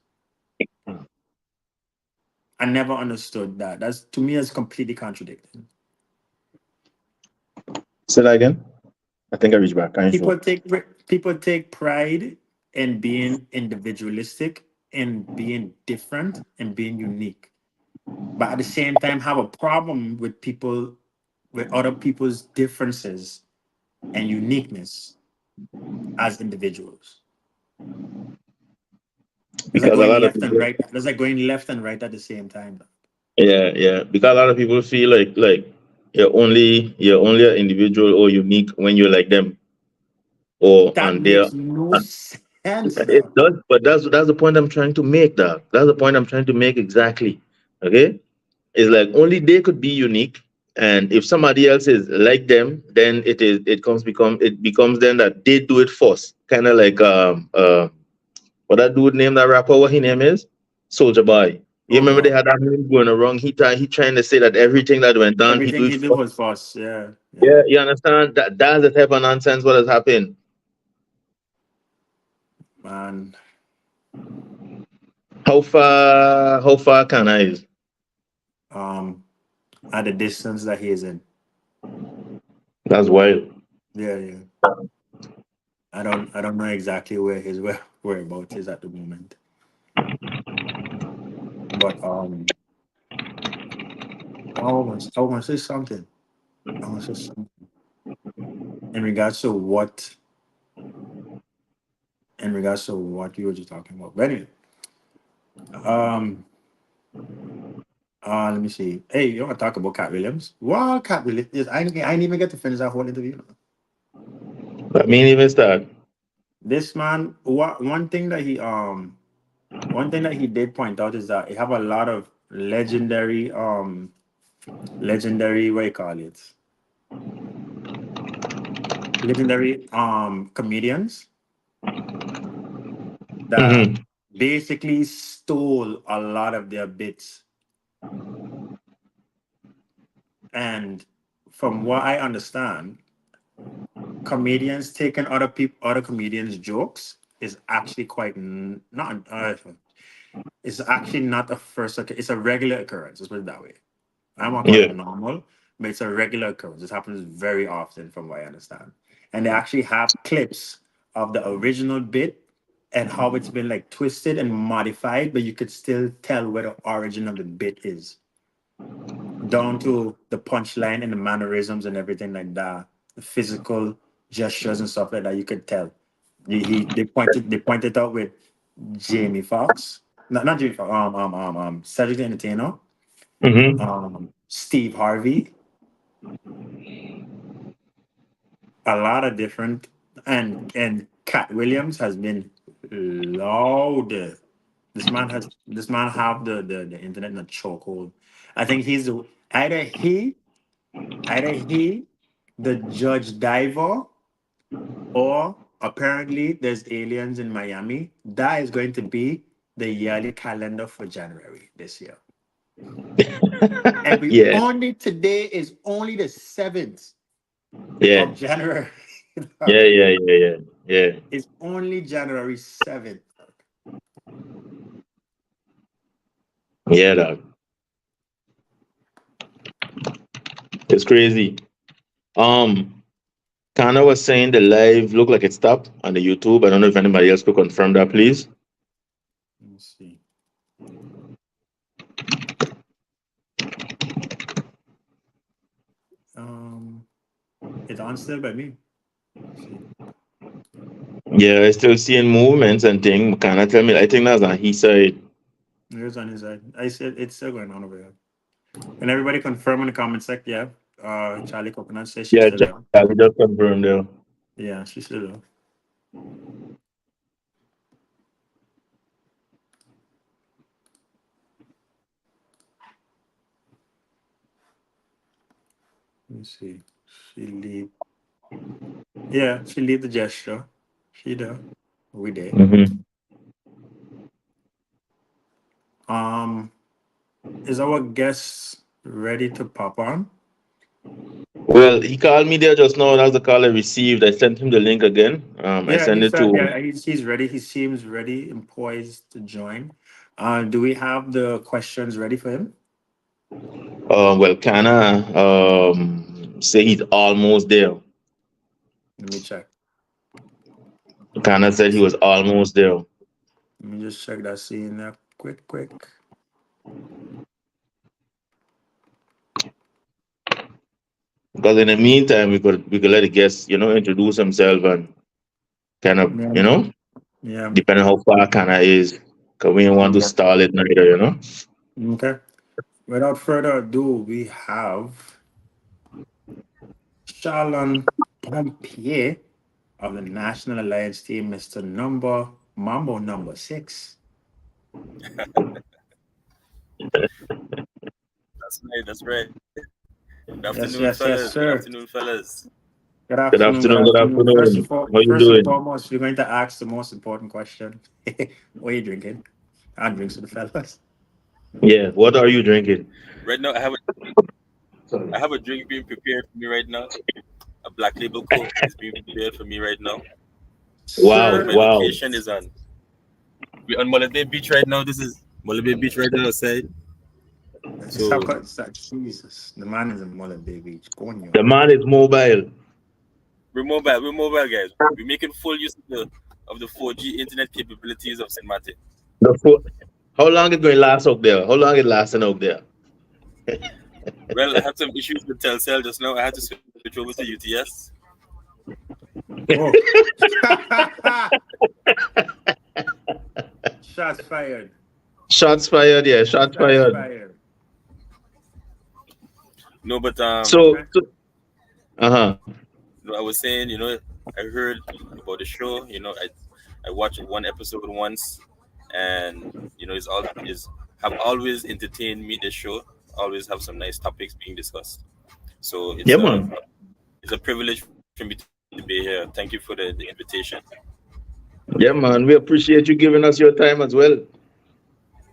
Speaker 1: I never understood that. That's to me is completely contradicting.
Speaker 2: Say that again. I think I reached back. I ain't sure.
Speaker 1: People take pride in being individualistic and being different and being unique, but at the same time have a problem with people with other people's differences and uniqueness as individuals. It's like
Speaker 2: Because a
Speaker 1: going
Speaker 2: lot of
Speaker 1: left and
Speaker 2: people,
Speaker 1: right. It's like going left and right at the same time.
Speaker 2: yeah, yeah. Because a lot of people feel like you're only an individual or unique when you're like them or
Speaker 1: That
Speaker 2: on there.
Speaker 1: makes no sense,
Speaker 2: It
Speaker 1: though.
Speaker 2: does, but that's the point I'm trying to make. That's the point I'm trying to make exactly. Okay, it's like only they could be unique, and if somebody else is like them, then it becomes then that they do it first. Kind of like what that dude name that rapper? What his name is? Soldier Boy. You
Speaker 1: Oh
Speaker 2: remember they
Speaker 1: God.
Speaker 2: had that meme going around? He trying to say that everything that went down, he do
Speaker 1: Everything
Speaker 2: it
Speaker 1: he did
Speaker 2: first.
Speaker 1: was false. Yeah. Yeah.
Speaker 2: Yeah, you understand? That's the type of nonsense what has happened.
Speaker 1: Man.
Speaker 2: How far can I?
Speaker 1: Um at the distance that he is in.
Speaker 2: That's wild.
Speaker 1: Yeah, yeah. I don't know exactly where his whereabouts is at the moment. But I want to say something. I want to say something in regards to what you were just talking about. But anyway, um, let me see. Hey, you want to talk about Cat Williams? Well, Cat Williams. Yes, I didn't even get to finish that whole interview.
Speaker 2: Let me even start.
Speaker 1: This man, one thing that he did point out is that he have a lot of legendary what you call it, legendary comedians that
Speaker 2: Hmm.
Speaker 1: basically stole a lot of their bits. And from what I understand, comedians taking other comedians' jokes is actually quite not. It's actually not a first. It's a regular occurrence. Let's put it that way. I'm not calling
Speaker 2: Yeah.
Speaker 1: it normal, but it's a regular occurrence. This happens very often, from what I understand. And they actually have clips of the original bit and how it's been like twisted and modified, but you could still tell where the origin of the bit is, down to the punchline and the mannerisms and everything like that, the physical gestures and stuff like that. You could tell. They pointed out with Jamie Foxx, not Jamie Foxx, Cedric the Entertainer,
Speaker 2: Mm-hmm.
Speaker 1: Steve Harvey, a lot of different, and Cat Williams has been loud. This man have the internet in a chokehold. I think he's either he, the Judge Diver, or apparently there's aliens in Miami. That is going to be the yearly calendar for January this year. And we
Speaker 2: Yeah.
Speaker 1: only today is only the 7th
Speaker 2: Yeah.
Speaker 1: of January.
Speaker 2: Yeah. Yeah. Yeah. Yeah. Yeah.
Speaker 1: It's only January 7th.
Speaker 2: Yeah, dog. It's crazy. Kana was saying the live looked like it stopped on the YouTube. I don't know if anybody else could confirm that, please.
Speaker 1: Let me see. It's on still by me. Let's see.
Speaker 2: Yeah, I still seeing movements and things. Kana tell me, I think that's on his side.
Speaker 1: Here's on his side. I said it's still going on over here. And everybody confirm in the comment section. Yeah. Charlie Coconut says she's
Speaker 2: Yeah,
Speaker 1: still there.
Speaker 2: Charlie just confirmed there.
Speaker 1: Yeah, she's still there. Let me see. She lead. Yeah, she lead the gesture. She there. We there.
Speaker 2: Mm-hmm.
Speaker 1: Is our guest ready to pop on?
Speaker 2: Well, he called me there just now. That's the call I received. I sent him the link again. I
Speaker 1: Yeah,
Speaker 2: sent
Speaker 1: he
Speaker 2: it
Speaker 1: said,
Speaker 2: to.
Speaker 1: yeah, he's ready. He seems ready and poised to join. Do we have the questions ready for him?
Speaker 2: Well, Kana say he's almost there.
Speaker 1: Let me check.
Speaker 2: Kana said he was almost there.
Speaker 1: Let me just check that scene there quick.
Speaker 2: Because in the meantime, we could let the guest, introduce himself and kind of,
Speaker 1: Yeah, yeah.
Speaker 2: depending how far Kana is, because we don't want to
Speaker 1: Yeah.
Speaker 2: stall it neither.
Speaker 1: Okay. Without further ado, we have Shalon Pompier of the National Alliance team, Mr. Mambo number 6.
Speaker 4: That's right. That's right. Good
Speaker 1: Yes,
Speaker 4: afternoon,
Speaker 1: yes, yes,
Speaker 4: fellas. Good
Speaker 1: sir.
Speaker 4: afternoon, fellas.
Speaker 1: Good
Speaker 2: Good
Speaker 1: afternoon. Good
Speaker 2: afternoon, good
Speaker 1: afternoon.
Speaker 2: afternoon. How you
Speaker 1: First and
Speaker 2: doing?
Speaker 1: foremost, we're going to ask the most important question. What are you drinking? And drinks for the fellas.
Speaker 2: Yeah, what are you drinking?
Speaker 4: Right now, I have a drink being prepared for me right now. A Black Label Coke is being prepared for me right now. Because
Speaker 2: Wow,
Speaker 1: Sir,
Speaker 4: my
Speaker 2: wow.
Speaker 4: location is we're on Mullet Bay Beach right now. This is Mullet Bay Beach right outside.
Speaker 1: stop
Speaker 4: So
Speaker 1: calling Jesus. The man is a mullet baby. Go on,
Speaker 2: The
Speaker 1: you.
Speaker 2: man is mobile.
Speaker 4: we're mobile guys. We're making full use of the 4G internet capabilities of St. Martin.
Speaker 2: The fo- How long it going to last out there? How long it lasting out there?
Speaker 4: Well, I had some issues with Telcel just now. I had to switch over to UTS.
Speaker 1: Oh. Shots fired.
Speaker 2: Shots fired, yeah, shots fired.
Speaker 4: No, but
Speaker 2: So, uh-huh.
Speaker 4: I was saying, I heard about the show. I watched one episode once, and it's have always entertained me. The show always have some nice topics being discussed. So
Speaker 2: Yeah, man.
Speaker 4: it's a privilege for me to be here. Thank you for the invitation.
Speaker 2: Yeah, man. We appreciate you giving us your time as well.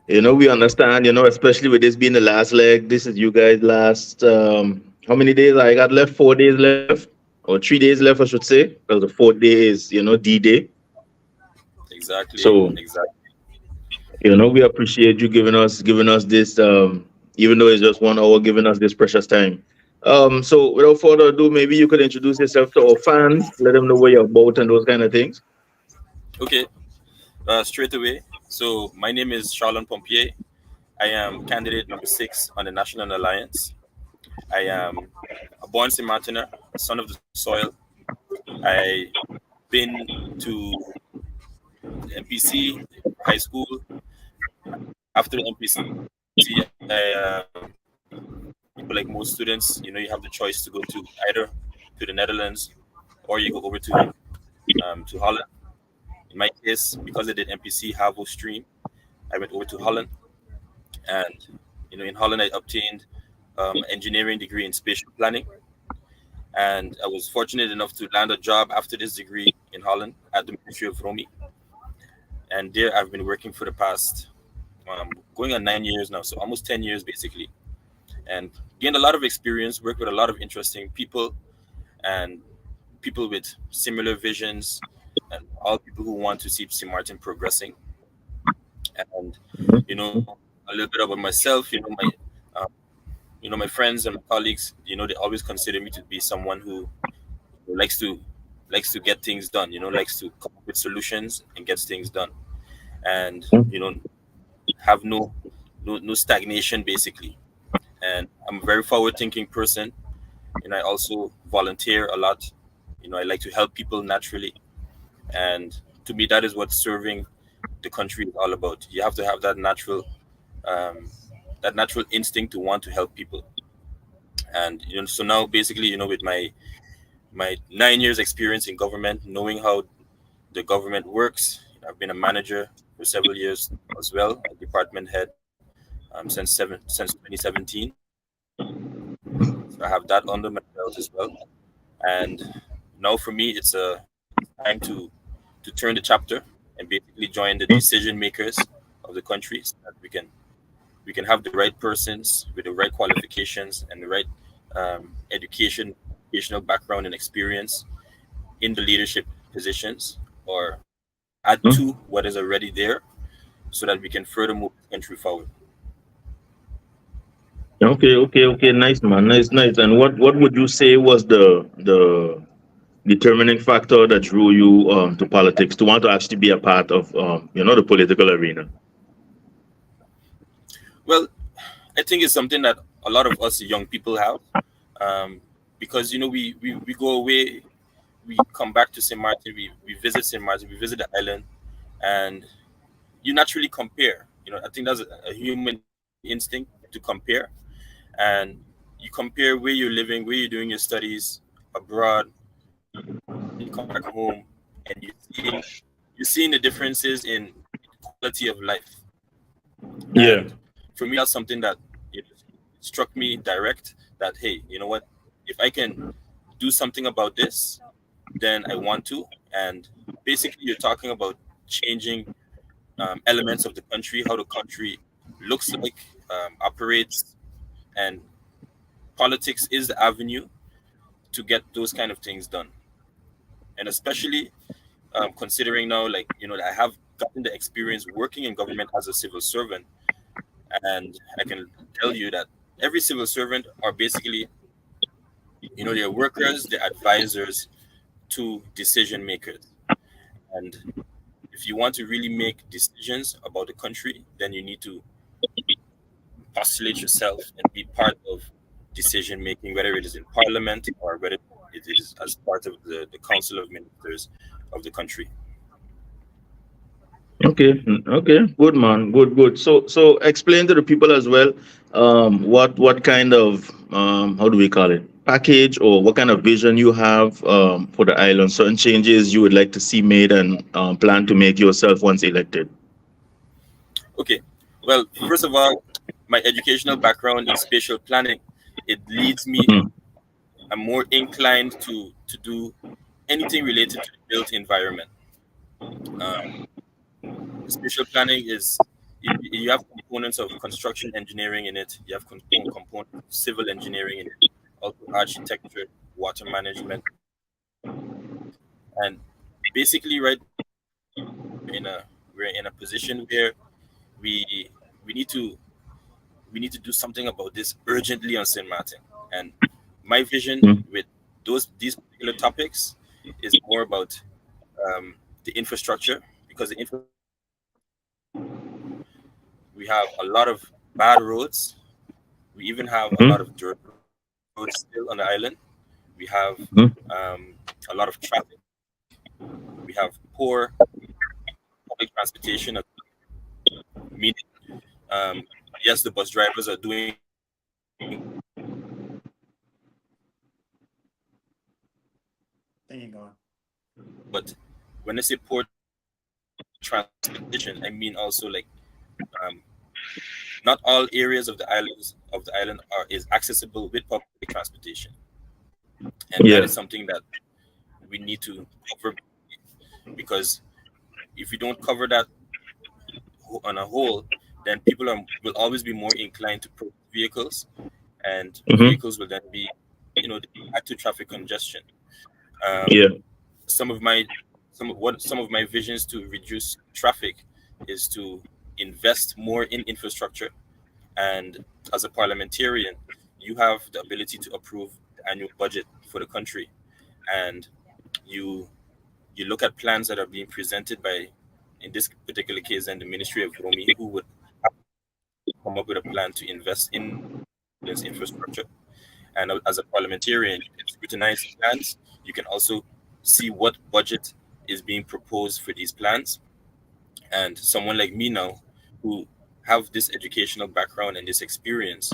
Speaker 2: We understand, especially with this being the last leg. This is you guys last how many days I got left? 4 days left. or 3 days left, I should say, because the fourth day is, D-Day.
Speaker 4: Exactly.
Speaker 2: So,
Speaker 4: Exactly.
Speaker 2: we appreciate you giving us this, even though it's just 1 hour, giving us this precious time. So without further ado, maybe you could introduce yourself to our fans, let them know where you're about and those kind of things.
Speaker 4: Okay. Straight away. So my name is Charlon Pompier. I am candidate number 6 on the National Alliance. I am a born St. Martiner, a son of the soil. I been to MPC high school. After the MPC, like most students, you have the choice to go to either to the Netherlands or you go over to Holland. In my case, because I did MPC Havo stream, I went over to Holland, and in Holland I obtained engineering degree in spatial planning, and I was fortunate enough to land a job after this degree in Holland at the Ministry of Romy, and there I've been working for the past going on 9 years now, so almost 10 years basically, and gained a lot of experience, worked with a lot of interesting people and people with similar visions, and all people who want to see St. Martin progressing. And a little bit about myself. My friends and my colleagues. They always consider me to be someone who likes to get things done. Likes to come up with solutions and gets things done, and have no stagnation basically. And I'm a very forward-thinking person, and I also volunteer a lot. I like to help people naturally, and to me, that is what serving the country is all about. You have to have that natural instinct to want to help people. And so now basically, with my 9 years experience in government, knowing how the government works, I've been a manager for several years as well, a department head since 2017. So I have that under my belt as well. And now for me, it's a time to turn the chapter and basically join the decision makers of the country, so that we can have the right persons with the right qualifications and the right educational background and experience in the leadership positions, or add to what is already there, so that we can further move the country forward.
Speaker 2: Okay. Nice, man. Nice. And what would you say was the determining factor that drew you to politics, to want to actually be a part of the political arena?
Speaker 4: Well, I think it's something that a lot of us young people have, because we go away, we come back to St. Martin, we visit St. Martin, we visit the island, and you naturally compare. I think that's a human instinct to compare, and you compare where you're living, where you're doing your studies abroad, you come back home, and you're seeing the differences in quality of life.
Speaker 2: Yeah.
Speaker 4: And for me, that's something that struck me direct. That hey, you know what? If I can do something about this, then I want to. And basically, you're talking about changing elements of the country, how the country looks like, operates, and politics is the avenue to get those kind of things done. And especially considering now, I have gotten the experience working in government as a civil servant, and I can tell you that every civil servant are basically, they're workers, they're advisors to decision makers. And if you want to really make decisions about the country, then you need to postulate yourself and be part of decision making, whether it is in parliament or whether it is as part of the council of ministers of the country.
Speaker 2: Okay, good, man, good. So explain to the people as well, what kind of how do we call it, package, or what kind of vision you have for the island, certain changes you would like to see made and plan to make yourself once elected.
Speaker 4: Okay, well, first of all, my educational background in spatial planning, it leads me. I'm more inclined to do anything related to the built environment. Spatial planning is, you have components of construction engineering in it. You have components of civil engineering in it, also architecture, water management, And basically, right, we're in a position where we we need to do something about this urgently on St. Martin. And my vision
Speaker 2: Mhm.
Speaker 4: with these particular topics is more about the infrastructure, because we have a lot of bad roads. We even have a
Speaker 2: Mhm.
Speaker 4: lot of dirt roads still on the island. We have
Speaker 2: Mhm.
Speaker 4: a lot of traffic. We have poor public transportation, meaning um, yes, the bus drivers are doing,
Speaker 1: There you go.
Speaker 4: but when I say poor transportation, I mean also like um, not all areas of the island are is accessible with public transportation, and that
Speaker 2: Yeah.
Speaker 4: is something that we need to cover, because if we don't cover that on a whole, then will always be more inclined to purchase vehicles, and
Speaker 2: Mhm.
Speaker 4: vehicles will then be, they add to traffic congestion. Um,
Speaker 2: Yeah.
Speaker 4: some of my some of my visions to reduce traffic is to invest more in infrastructure. And as a parliamentarian, you have the ability to approve the annual budget for the country, and you look at plans that are being presented by, in this particular case, then the Ministry of Romi, who would come up with a plan to invest in this infrastructure. And as a parliamentarian, you can scrutinize the plans. You can also see what budget is being proposed for these plans. And someone like me now, who have this educational background and this experience,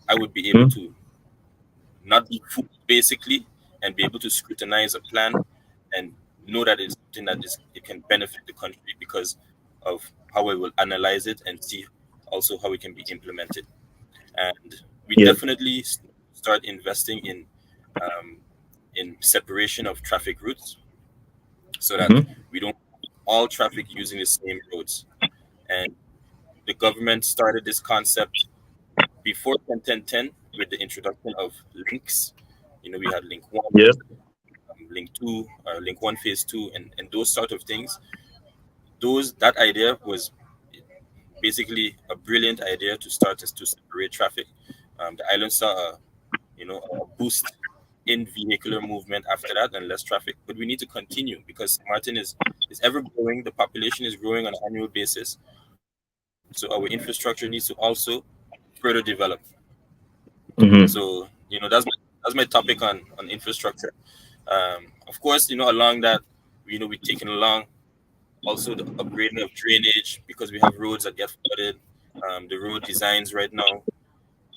Speaker 4: I would be able
Speaker 2: Mhm.
Speaker 4: to not be fooled basically, and be able to scrutinize a plan and know that it's something that it can benefit the country because of how I will analyze it and see also how it can be implemented. And we
Speaker 2: Yeah.
Speaker 4: definitely start investing um, in separation of traffic routes, so that
Speaker 2: Mhm.
Speaker 4: we don't all traffic using the same roads. And the government started this concept before 10 with the introduction of links. We had link one,
Speaker 2: Yeah.
Speaker 4: link two, link one phase two, and those sort of things. That idea was basically a brilliant idea to start to separate traffic. The island saw a boost in vehicular movement after that and less traffic. But we need to continue, because Martin is ever growing. The population is growing on an annual basis, so our infrastructure needs to also further develop.
Speaker 2: Mhm.
Speaker 4: So that's my topic on infrastructure. Of course, along that, we're taking along also the upgrading of drainage, because we have roads that get flooded. The road designs right now,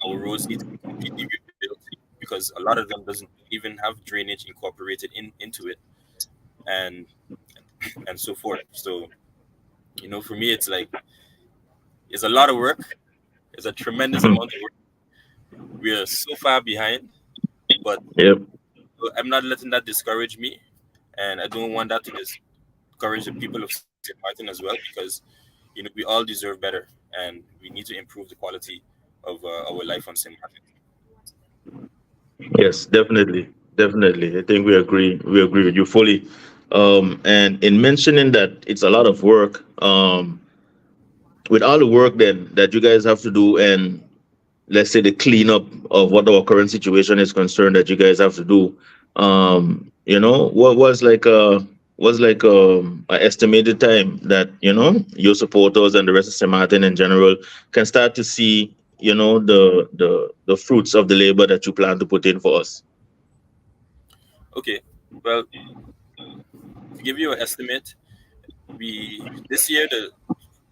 Speaker 4: our roads need to be completely rebuilt, because a lot of them doesn't even have drainage incorporated into it, and so forth. So for me, it's like it's a lot of work. It's a tremendous
Speaker 2: Mhm.
Speaker 4: amount of work. We are so far behind, but
Speaker 2: Yep.
Speaker 4: I'm not letting that discourage me, and I don't want that to discourage the people of St. Martin as well, because we all deserve better, and we need to improve the quality of our life on St. Martin.
Speaker 2: Yes, definitely. Definitely. I think we agree. We agree with you fully. And in mentioning that it's a lot of work, with all the work then that you guys have to do, and let's say the cleanup of what our current situation is concerned that you guys have to do, what was like a estimated time that your supporters and the rest of St. Martin in general can start to see the fruits of the labor that you plan to put in for us.
Speaker 4: Okay, well, to give you an estimate, we this year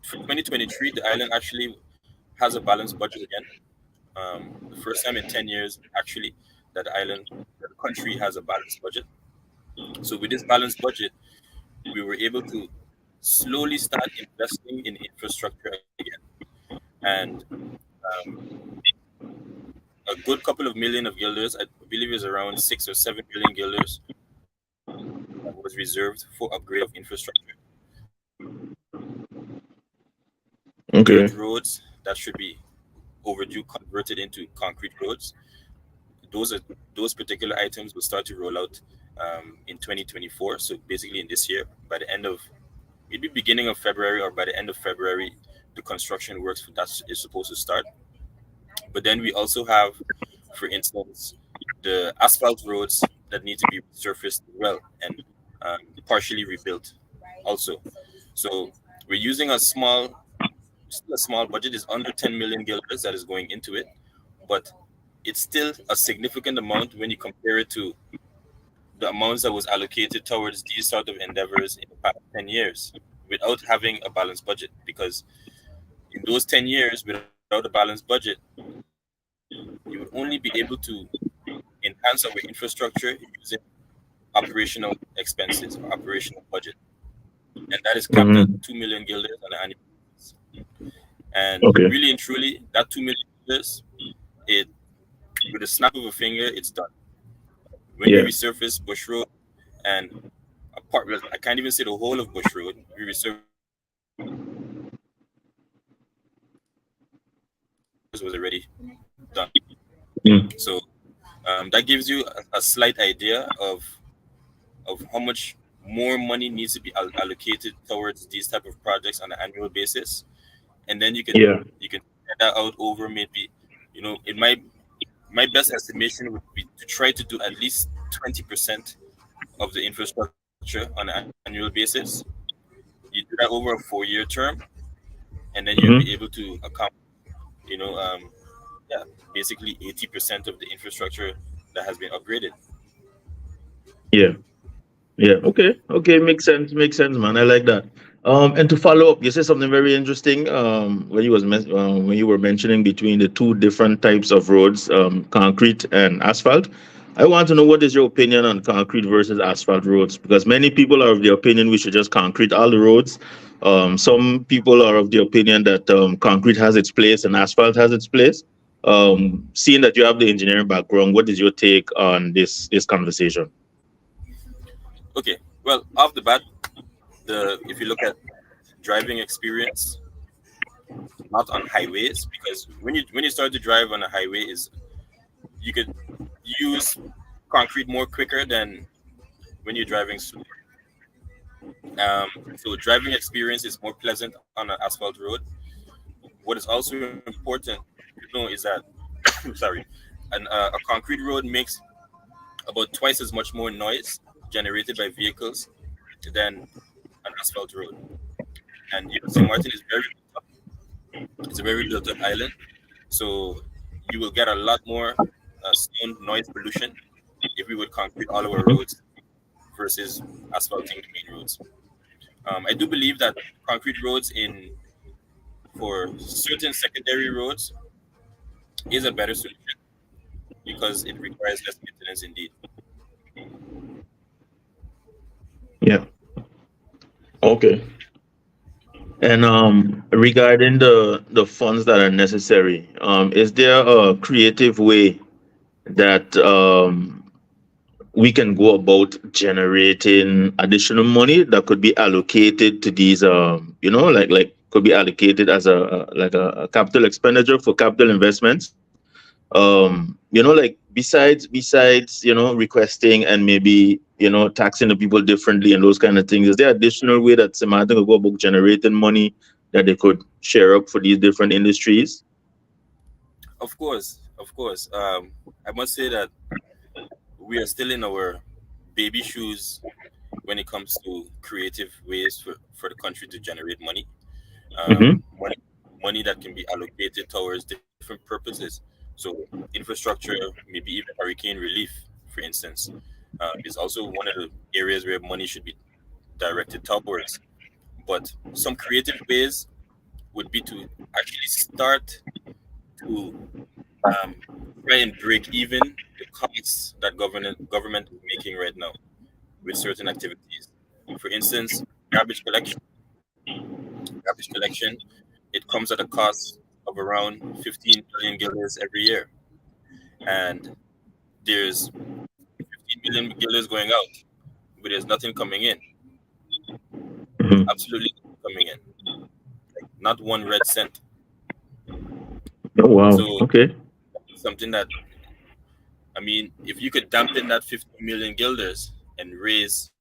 Speaker 4: for 2023, the island actually has a balanced budget again. The first time in 10 years, actually, that the country has a balanced budget. So with this balanced budget, we were able to slowly start investing in infrastructure again. And um, a good couple of million of guilders, I believe is around 6 or 7 million guilders, was reserved for upgrade of infrastructure. Dirt
Speaker 2: Okay.
Speaker 4: roads that should be overdue converted into concrete roads. Those particular items will start to roll out in 2024. So basically in this year, by the end of maybe beginning of February or by the end of February, the construction works for that is supposed to start. But then we also have, for instance, the asphalt roads that need to be surfaced as well and partially rebuilt also. So we're using still a small budget. Is under 10 million guilders that is going into it, but it's still a significant amount when you compare it to the amounts that was allocated towards these sort of endeavors in the past 10 years without having a balanced budget. Because in those 10 years, without a balanced budget, you would only be able to enhance our infrastructure using operational expenses or operational budget. And that is capped at 2 million guilders on an annual basis. And
Speaker 2: Okay.
Speaker 4: really and truly, that 2 million guilders, it with a snap of a finger, it's done. When you resurface Bush Road and I can't even say the whole of Bush Road, we resurface was already done. So that gives you a slight idea of how much more money needs to be allocated towards these type of projects on an annual basis, and then you can spread that out over maybe, in my best estimation would be to try to do at least 20% of the infrastructure on an annual basis. You do that over a 4-year term, and then you'll be able to accomplish, basically 80% of the infrastructure that has been upgraded.
Speaker 2: Yeah. Okay. Makes sense, man. I like that. And to follow up, you said something very interesting. When you were mentioning between the two different types of roads, concrete and asphalt. I want to know, what is your opinion on concrete versus asphalt roads? Because many people are of the opinion we should just concrete all the roads. Some people are of the opinion that concrete has its place and asphalt has its place. Seeing that you have the engineering background, what is your take on this conversation?
Speaker 4: Okay, well, off the bat, if you look at driving experience, not on highways, because when you start to drive on a highway, you could use concrete more quicker than when you're driving slow. So driving experience is more pleasant on an asphalt road. What is also important to know is that, sorry, a concrete road makes about twice as much more noise generated by vehicles than an asphalt road. And St. Martin is it's a very built up island, so you will get a lot more sound noise pollution if we would concrete all our roads versus asphalting the main roads. I do believe that concrete roads for certain secondary roads is a better solution because it requires less maintenance indeed.
Speaker 2: Yeah. Okay. And regarding the funds that are necessary, is there a creative way that we can go about generating additional money that could be allocated to these, like could be allocated as a capital expenditure for capital investments? Like besides requesting and maybe taxing the people differently and those kind of things, is there additional way that St. Martin could go about generating money that they could share up for these different industries?
Speaker 4: Of course. I must say that we are still in our baby shoes when it comes to creative ways for the country to generate money. Money that can be allocated towards different purposes. So infrastructure, maybe even hurricane relief, for instance, is also one of the areas where money should be directed towards. But some creative ways would be to actually start to try and break even the costs that government is making right now with certain activities. For instance, garbage collection. Garbage collection, it comes at a cost of around 15 billion guilders every year. And there's 15 billion guilders going out, but there's nothing coming in. Absolutely nothing coming in. Like, not one red cent.
Speaker 2: Oh, wow.
Speaker 4: So,
Speaker 2: okay.
Speaker 4: Something that, if you could dampen that 15 million guilders and raise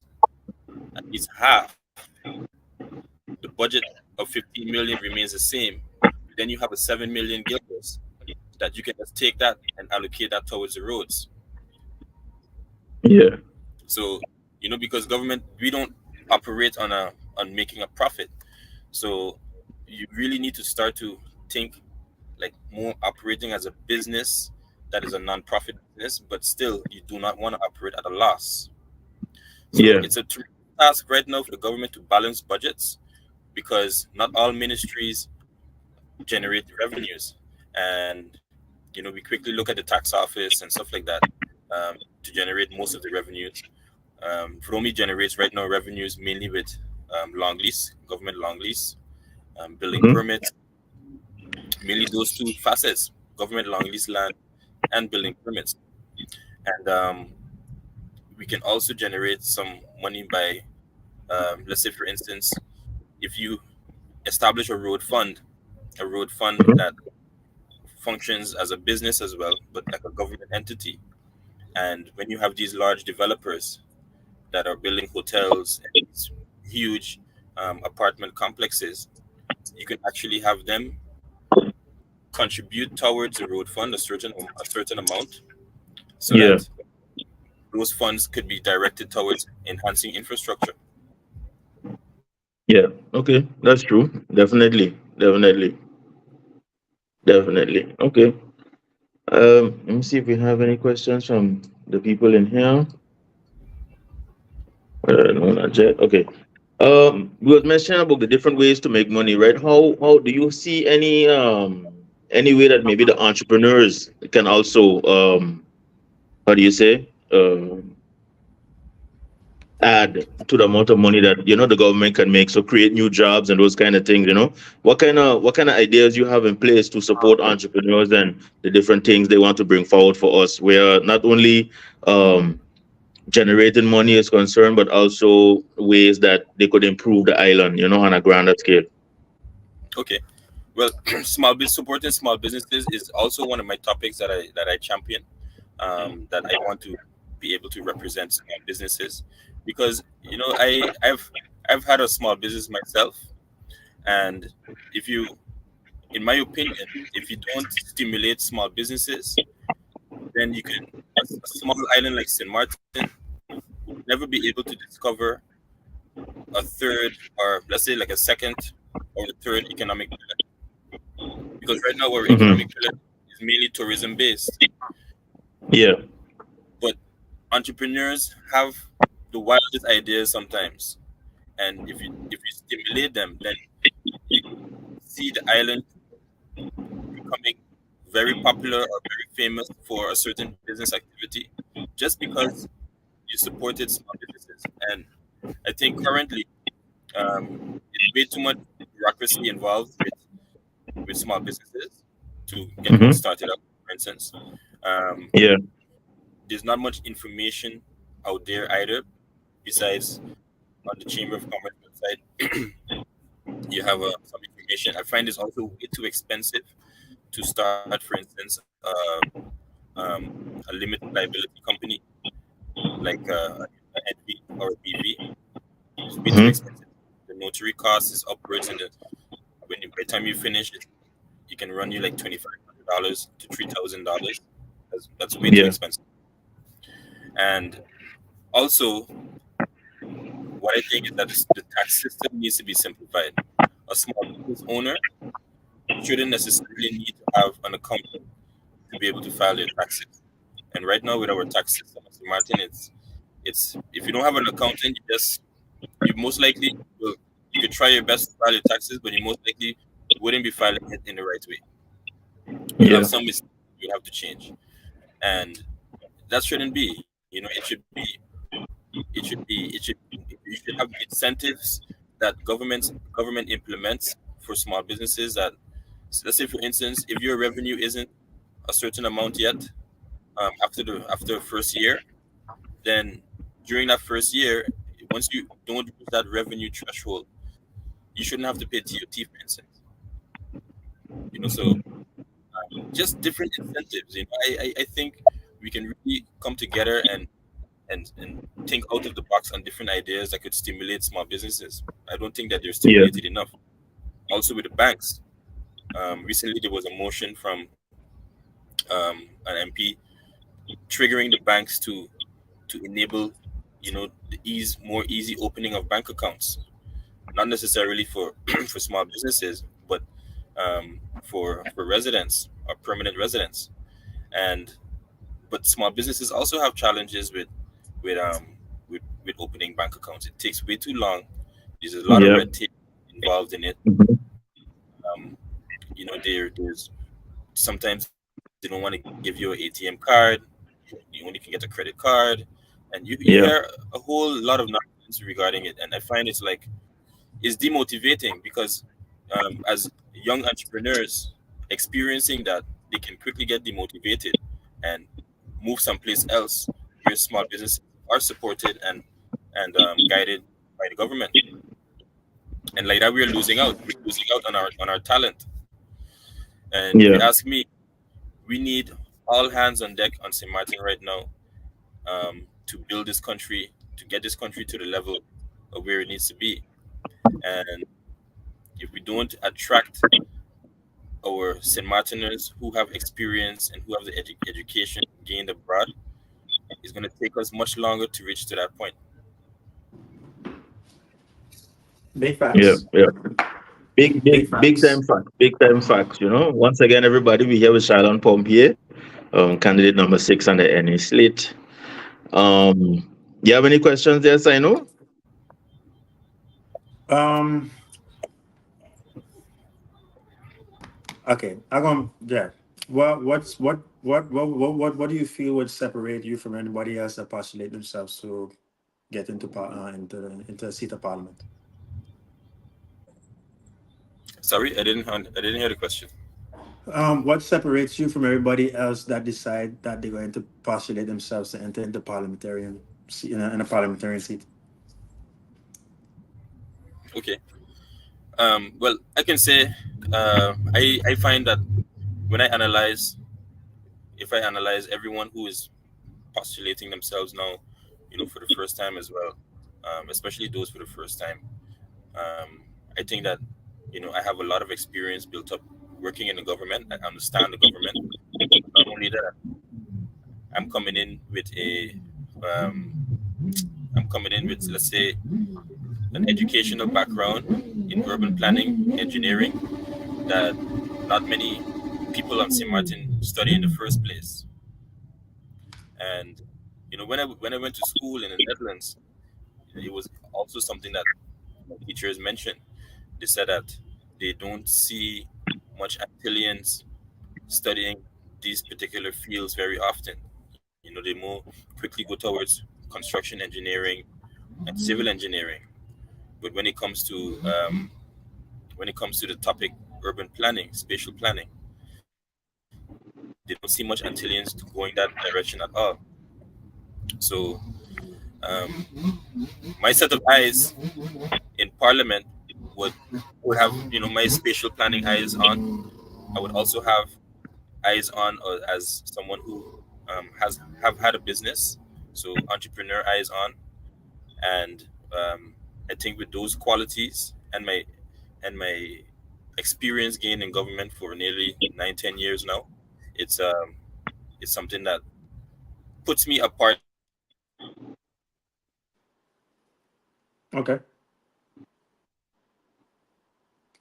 Speaker 4: at least half, the budget of 15 million remains the same. Then you have a 7 million guilders that you can just take that and allocate that towards the roads.
Speaker 2: Yeah.
Speaker 4: So, because government, we don't operate on making a profit. So you really need to start to think like more operating as a business that is a non-profit business, but still you do not want to operate at a loss. So
Speaker 2: Yeah.
Speaker 4: it's a task right now for the government to balance budgets, because not all ministries generate revenues. And we quickly look at the tax office and stuff like that, to generate most of the revenues. Vromi generates right now revenues mainly with long lease, government long lease, building
Speaker 2: Mhm.
Speaker 4: permits, mainly those two facets: government long lease land and building permits. And we can also generate some money by, let's say, for instance, if you establish a road fund
Speaker 2: Mhm.
Speaker 4: that functions as a business as well, but like a government entity. And when you have these large developers that are building hotels and these huge apartment complexes, you can actually have them contribute towards the road fund a certain amount, so
Speaker 2: Yeah.
Speaker 4: that those funds could be directed towards enhancing infrastructure.
Speaker 2: Yeah. Okay. That's true. Definitely. Definitely. Definitely. Okay. Let me see if we have any questions from the people in here. No, not yet. Okay. We was mentioning about the different ways to make money, right? How do you see any way that maybe the entrepreneurs can also how do you say add to the amount of money that the government can make, so create new jobs and those kind of things, what kind of ideas you have in place to support entrepreneurs and the different things they want to bring forward for us, where not only um generating money is concerned, but also ways that they could improve the island, on a grander scale.
Speaker 4: Okay. Well, supporting small businesses is also one of my topics that I champion. That I want to be able to represent small businesses, because I've had a small business myself. And if you in my opinion, if you don't stimulate small businesses, then a small island like St. Martin would never be able to discover a third, or let's say like a second or a third economic pillar. Because right now our
Speaker 2: Hmm.
Speaker 4: economic pillar is mainly tourism based.
Speaker 2: Yeah.
Speaker 4: But entrepreneurs have the wildest ideas sometimes. And if you stimulate them, then you see the island becoming very popular or very famous for a certain business activity, just because you supported small businesses. And I think currently, it's way too much bureaucracy involved with small businesses to get them
Speaker 2: Hmm.
Speaker 4: started up, for instance. Um,
Speaker 2: Yeah.
Speaker 4: there's not much information out there either, besides on the Chamber of Commerce website. You have some information. I find it's also way too expensive to start, for instance, a limited liability company like an NV or a BV. It's way too
Speaker 2: Hmm.
Speaker 4: expensive. The notary cost is upwards, and by the time you finish it, it can run you like $2,500 to $3,000. That's way too
Speaker 2: Yeah.
Speaker 4: expensive. And also, what I think is that the tax system needs to be simplified. A small business owner shouldn't necessarily need to have an accountant to be able to file their taxes. And right now, with our tax system, Mr. Martin, it's if you don't have an accountant, you most likely will you could try your best to file your taxes, but you most likely wouldn't be filing it in the right way. You'll have
Speaker 2: Yeah.
Speaker 4: some mistakes you have to change, and that shouldn't be. You should have incentives that government implements for small businesses. That, so let's say, for instance, if your revenue isn't a certain amount yet, after the first year, then during that first year, once you don't reach that revenue threshold, you shouldn't have to pay TOT, for instance. So just different incentives. I think we can really come together and and think out of the box on different ideas that could stimulate small businesses. I don't think that they're
Speaker 2: Yeah.
Speaker 4: stimulated enough. Also with the banks, recently there was a motion from an MP triggering the banks to enable, the more easy opening of bank accounts, not necessarily for for small businesses, but for residents or permanent residents. And but small businesses also have challenges with with opening bank accounts. It takes way too long. There's a lot of
Speaker 2: Yeah.
Speaker 4: red tape involved in it.
Speaker 2: Mhm.
Speaker 4: Um, there's sometimes they don't want to give you an ATM card. You only can get a credit card, and you hear
Speaker 2: Yeah.
Speaker 4: a whole lot of nonsense regarding it. And I find it's demotivating because as young entrepreneurs experiencing that, they can quickly get demotivated and move someplace else where small businesses are supported and guided by the government. And like that, we're losing out. We're losing out on our talent. And if you
Speaker 2: Yeah.
Speaker 4: ask me, we need all hands on deck on St. Martin right now, to build this country, to get this country to the level of where it needs to be. And if we don't attract our St. Martiners who have experience and who have the education gained abroad, it's going to take us much longer to reach to that point.
Speaker 1: Big
Speaker 2: Yeah.
Speaker 1: facts.
Speaker 2: Yeah. Big,
Speaker 1: Big
Speaker 2: big time
Speaker 1: facts.
Speaker 2: fact. Big time facts. Once again, everybody, we here with Shylon Pompier, candidate number 6 on the NA slate. You have any questions there, Sino?
Speaker 1: Um. Okay. I'm going. Yeah. What do you feel would separate you from anybody else that postulate themselves to get into a seat of parliament?
Speaker 4: Sorry, I didn't hear the question.
Speaker 1: What separates you from everybody else that decide that they're going to postulate themselves to enter into parliamentarian in a parliamentarian seat?
Speaker 4: Okay. Well, I can say I find that when if I analyze everyone who is postulating themselves now, for the first time as well, especially those for the first time, I think that I have a lot of experience built up working in the government. I understand the government. Not only that, I'm coming in with um, let's say an educational background in urban planning, engineering, that not many people on St. Martin study in the first place. And when I went to school in the Netherlands, it was also something that teachers mentioned. They said that they don't see much Antillians studying these particular fields very often. They more quickly go towards construction engineering and civil engineering. But when it comes to the topic urban planning, spatial planning, they don't see much Antillians going that direction at all. So my set of eyes in Parliament would have my spatial planning eyes on. I would also have eyes on as someone who have had a business, so entrepreneur eyes on. And I think with those qualities and my experience gained in government for nearly 9-10 years now, it's it's something that puts me apart
Speaker 1: Okay.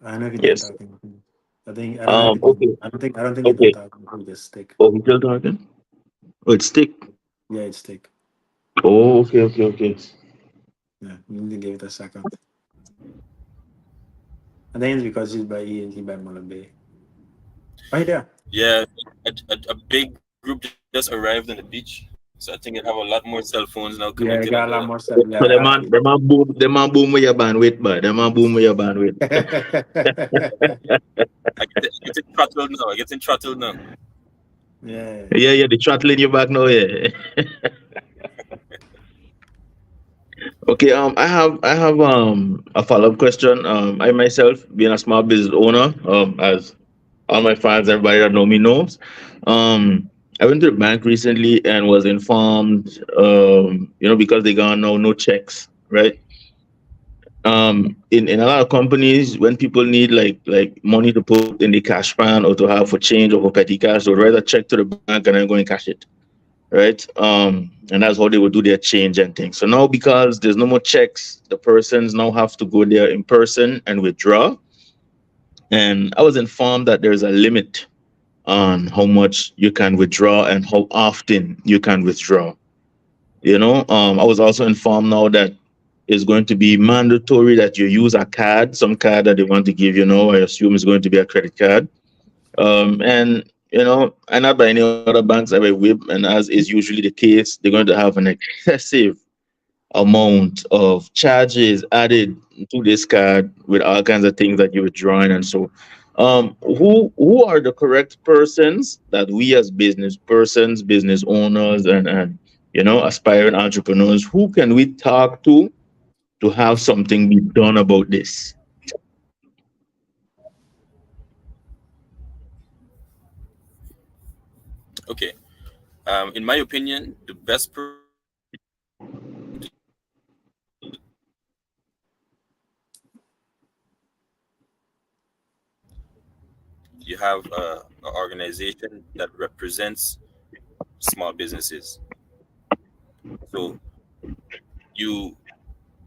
Speaker 1: I know if you're done
Speaker 2: Yes.
Speaker 1: talking. I don't know if you're done.
Speaker 2: Okay.
Speaker 1: I don't think you're done
Speaker 2: Okay.
Speaker 1: talking. Hold this stick.
Speaker 2: Oh, we still talking? Oh, it's stick.
Speaker 1: Yeah, it's stick.
Speaker 2: Oh, okay, okay, okay.
Speaker 1: Yeah, we need to give it a second. I think it's because he's by Mullen Bay. Right there.
Speaker 4: Yeah, a big group just arrived on the beach, so I think it have a lot more cell phones now connected
Speaker 1: Yeah,
Speaker 4: on
Speaker 1: I
Speaker 4: the.
Speaker 1: got a lot more stuff.
Speaker 2: So
Speaker 1: Yeah,
Speaker 2: the man boom with your bandwidth, but the man boom with your bandwidth.
Speaker 4: I get in throttled now. I get in throttled now.
Speaker 1: yeah.
Speaker 2: Yeah, the throttling you back now, yeah. Okay, I have a follow-up question. I myself, being a small business owner, as all my fans, everybody that know me knows, I went to the bank recently and was informed, because they got no checks, right? In a lot of companies, when people need like money to put in the cash pan or to have for change or for petty cash, they'll write a check to the bank and then go and cash it, right? And that's how they would do their change and things. So now, because there's no more checks, the persons now have to go there in person and withdraw. And I was informed that there's a limit on how much you can withdraw and how often you can withdraw. I was also informed now that it's going to be mandatory that you use a card, some card that they want to give you now. I assume it's going to be a credit card. And I'm not by any other banks I with, and as is usually the case, they're going to have an excessive amount of charges added to this card with all kinds of things that you're withdrawing. And so who are the correct persons that we as business persons, business owners, and aspiring entrepreneurs, who can we talk to have something be done about this?
Speaker 4: Okay. In my opinion, the best person you have an organization that represents small businesses. So you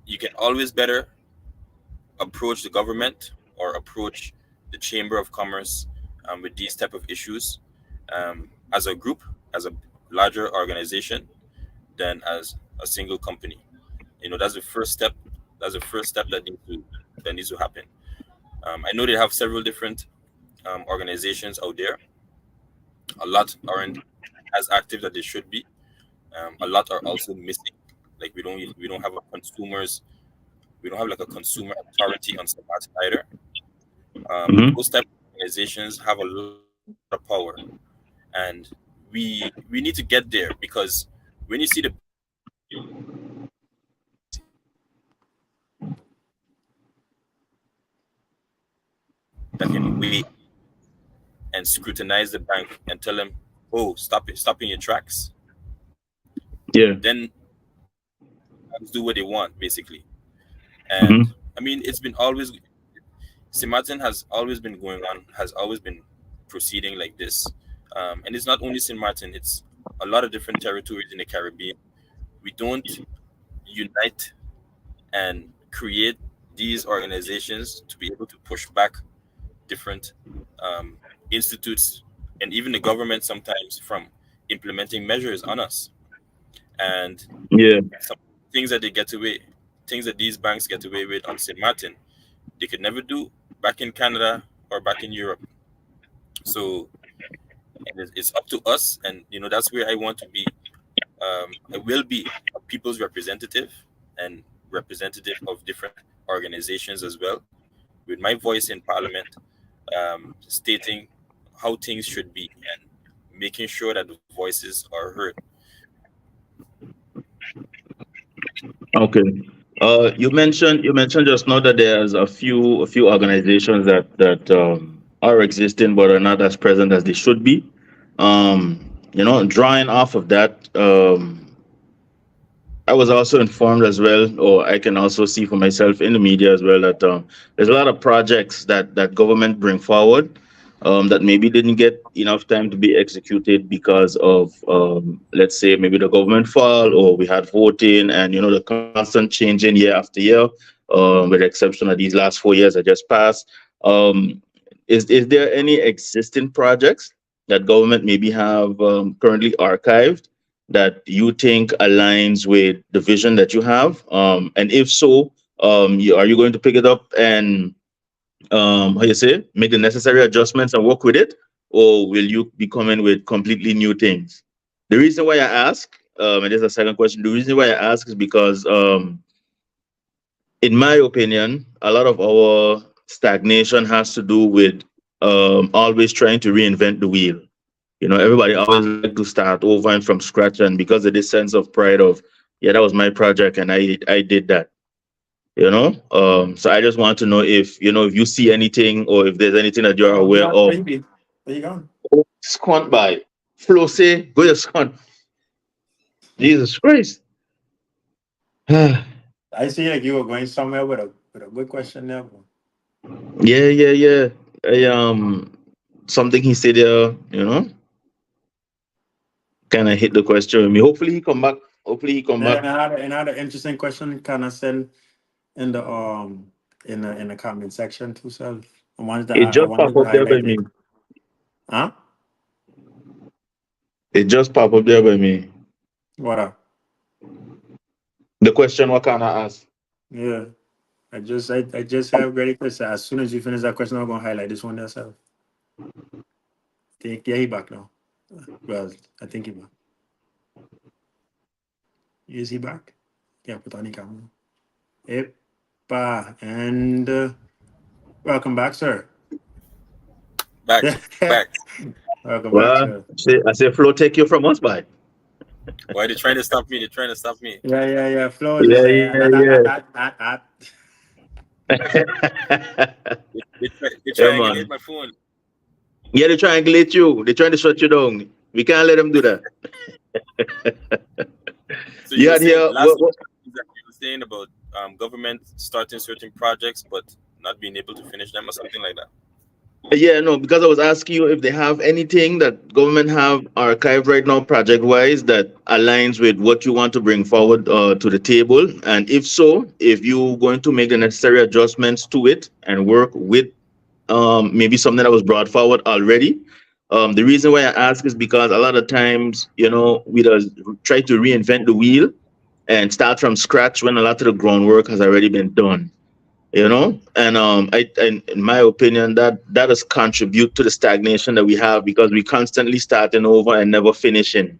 Speaker 4: you can always better approach the government or approach the Chamber of Commerce with these type of issues as a group, as a larger organization, than as a single company. That's the first step. That's the first step that needs to happen. I know they have several different organizations out there. A lot aren't as active that they should be. A lot are also missing. Like we don't have a consumers. We don't have like a consumer authority on Smart either.
Speaker 2: Hmm.
Speaker 4: Those type of organizations have a lot of power, and we need to get there because when you see the that can wait and scrutinize the bank and tell them, "Oh, stop in your tracks,"
Speaker 2: Yeah.
Speaker 4: then banks do what they want basically. And
Speaker 2: Hmm.
Speaker 4: I mean, it's been always St. has always been going on, has always been proceeding like this. And it's not only St. Martin; it's a lot of different territories in the Caribbean. We don't unite and create these organizations to be able to push back different um, institutes and even the government sometimes from implementing measures on us. And
Speaker 2: Yeah.
Speaker 4: some things that they get away, things that these banks get away with on St. Martin, they could never do back in Canada or back in Europe. So and it's up to us, and that's where I want to be. I will be a people's representative and representative of different organizations as well, with my voice in Parliament, stating how things should be and making sure that the voices are heard.
Speaker 2: Okay. You mentioned just now that there's a few organizations that are existing but are not as present as they should be. Drawing off of that, I was also informed as well, or I can also see for myself in the media as well, that there's a lot of projects that government bring forward that maybe didn't get enough time to be executed because of, let's say, maybe the government fall, or we had voting, and the constant changing year after year, with the exception of these last 4 years that just passed. Um, is there any existing projects that government maybe have currently archived that you think aligns with the vision that you have? And if so, are you going to pick it up and, how you say, make the necessary adjustments and work with it, or will you be coming with completely new things? The reason why I ask, and there's a second question. The reason why I ask is because, in my opinion, a lot of our stagnation has to do with always trying to reinvent the wheel. Everybody always like to start over and from scratch, and because of this sense of pride of, yeah, that was my project and I did that. So I just want to know if you see anything, or if there's anything that you're
Speaker 1: Oh, you
Speaker 2: aware
Speaker 1: got
Speaker 2: of.
Speaker 1: baby. Where you going?
Speaker 2: Squant by. Flo say, go your son. Jesus Christ. Yeah,
Speaker 1: I see like you were going somewhere with a good question there, bro.
Speaker 2: yeah. I, something he said there, kind of hit the question with me. Hopefully he come back. Hopefully he come back.
Speaker 1: And I had an interesting question kind of send in the in the comment section too, so
Speaker 2: It
Speaker 1: I
Speaker 2: just pop
Speaker 1: wanted to
Speaker 2: up there by
Speaker 1: highlight
Speaker 2: me.
Speaker 1: it. Huh?
Speaker 2: It just pop up there by me.
Speaker 1: What up?
Speaker 2: The question what kind of ask?
Speaker 1: Yeah. I just have ready to say as soon as you finish that question, I'm gonna highlight this one yourself. Think he back now. Well, I think he back. Is he back? Yeah, put on the camera. Yep. And welcome back, sir.
Speaker 4: Back, back.
Speaker 1: Welcome back,
Speaker 2: Well,
Speaker 1: sir.
Speaker 2: I say Flo take you from us by.
Speaker 4: Why they trying to stop me? They're trying to stop me.
Speaker 1: Yeah. Flo is
Speaker 2: Yeah,
Speaker 1: just
Speaker 2: yeah.
Speaker 4: They
Speaker 2: Yeah,
Speaker 4: triangulate
Speaker 2: man.
Speaker 4: my phone.
Speaker 2: Yeah, they triangulate you. They trying to shut you down. We can't let them do that.
Speaker 4: So
Speaker 2: You
Speaker 4: you were
Speaker 2: had
Speaker 4: saying
Speaker 2: here
Speaker 4: last week that you were saying about government starting certain projects but not being able to finish them or something like that.
Speaker 2: yeah, no, because I was asking you if they have anything that government have archived right now, project wise, that aligns with what you want to bring forward to the table, and if so, if you going to make the necessary adjustments to it and work with maybe something that was brought forward already. The reason why I ask is because a lot of times, we just try to reinvent the wheel and start from scratch when a lot of the groundwork has already been done. And and in my opinion, that does contribute to the stagnation that we have because we constantly starting over and never finishing.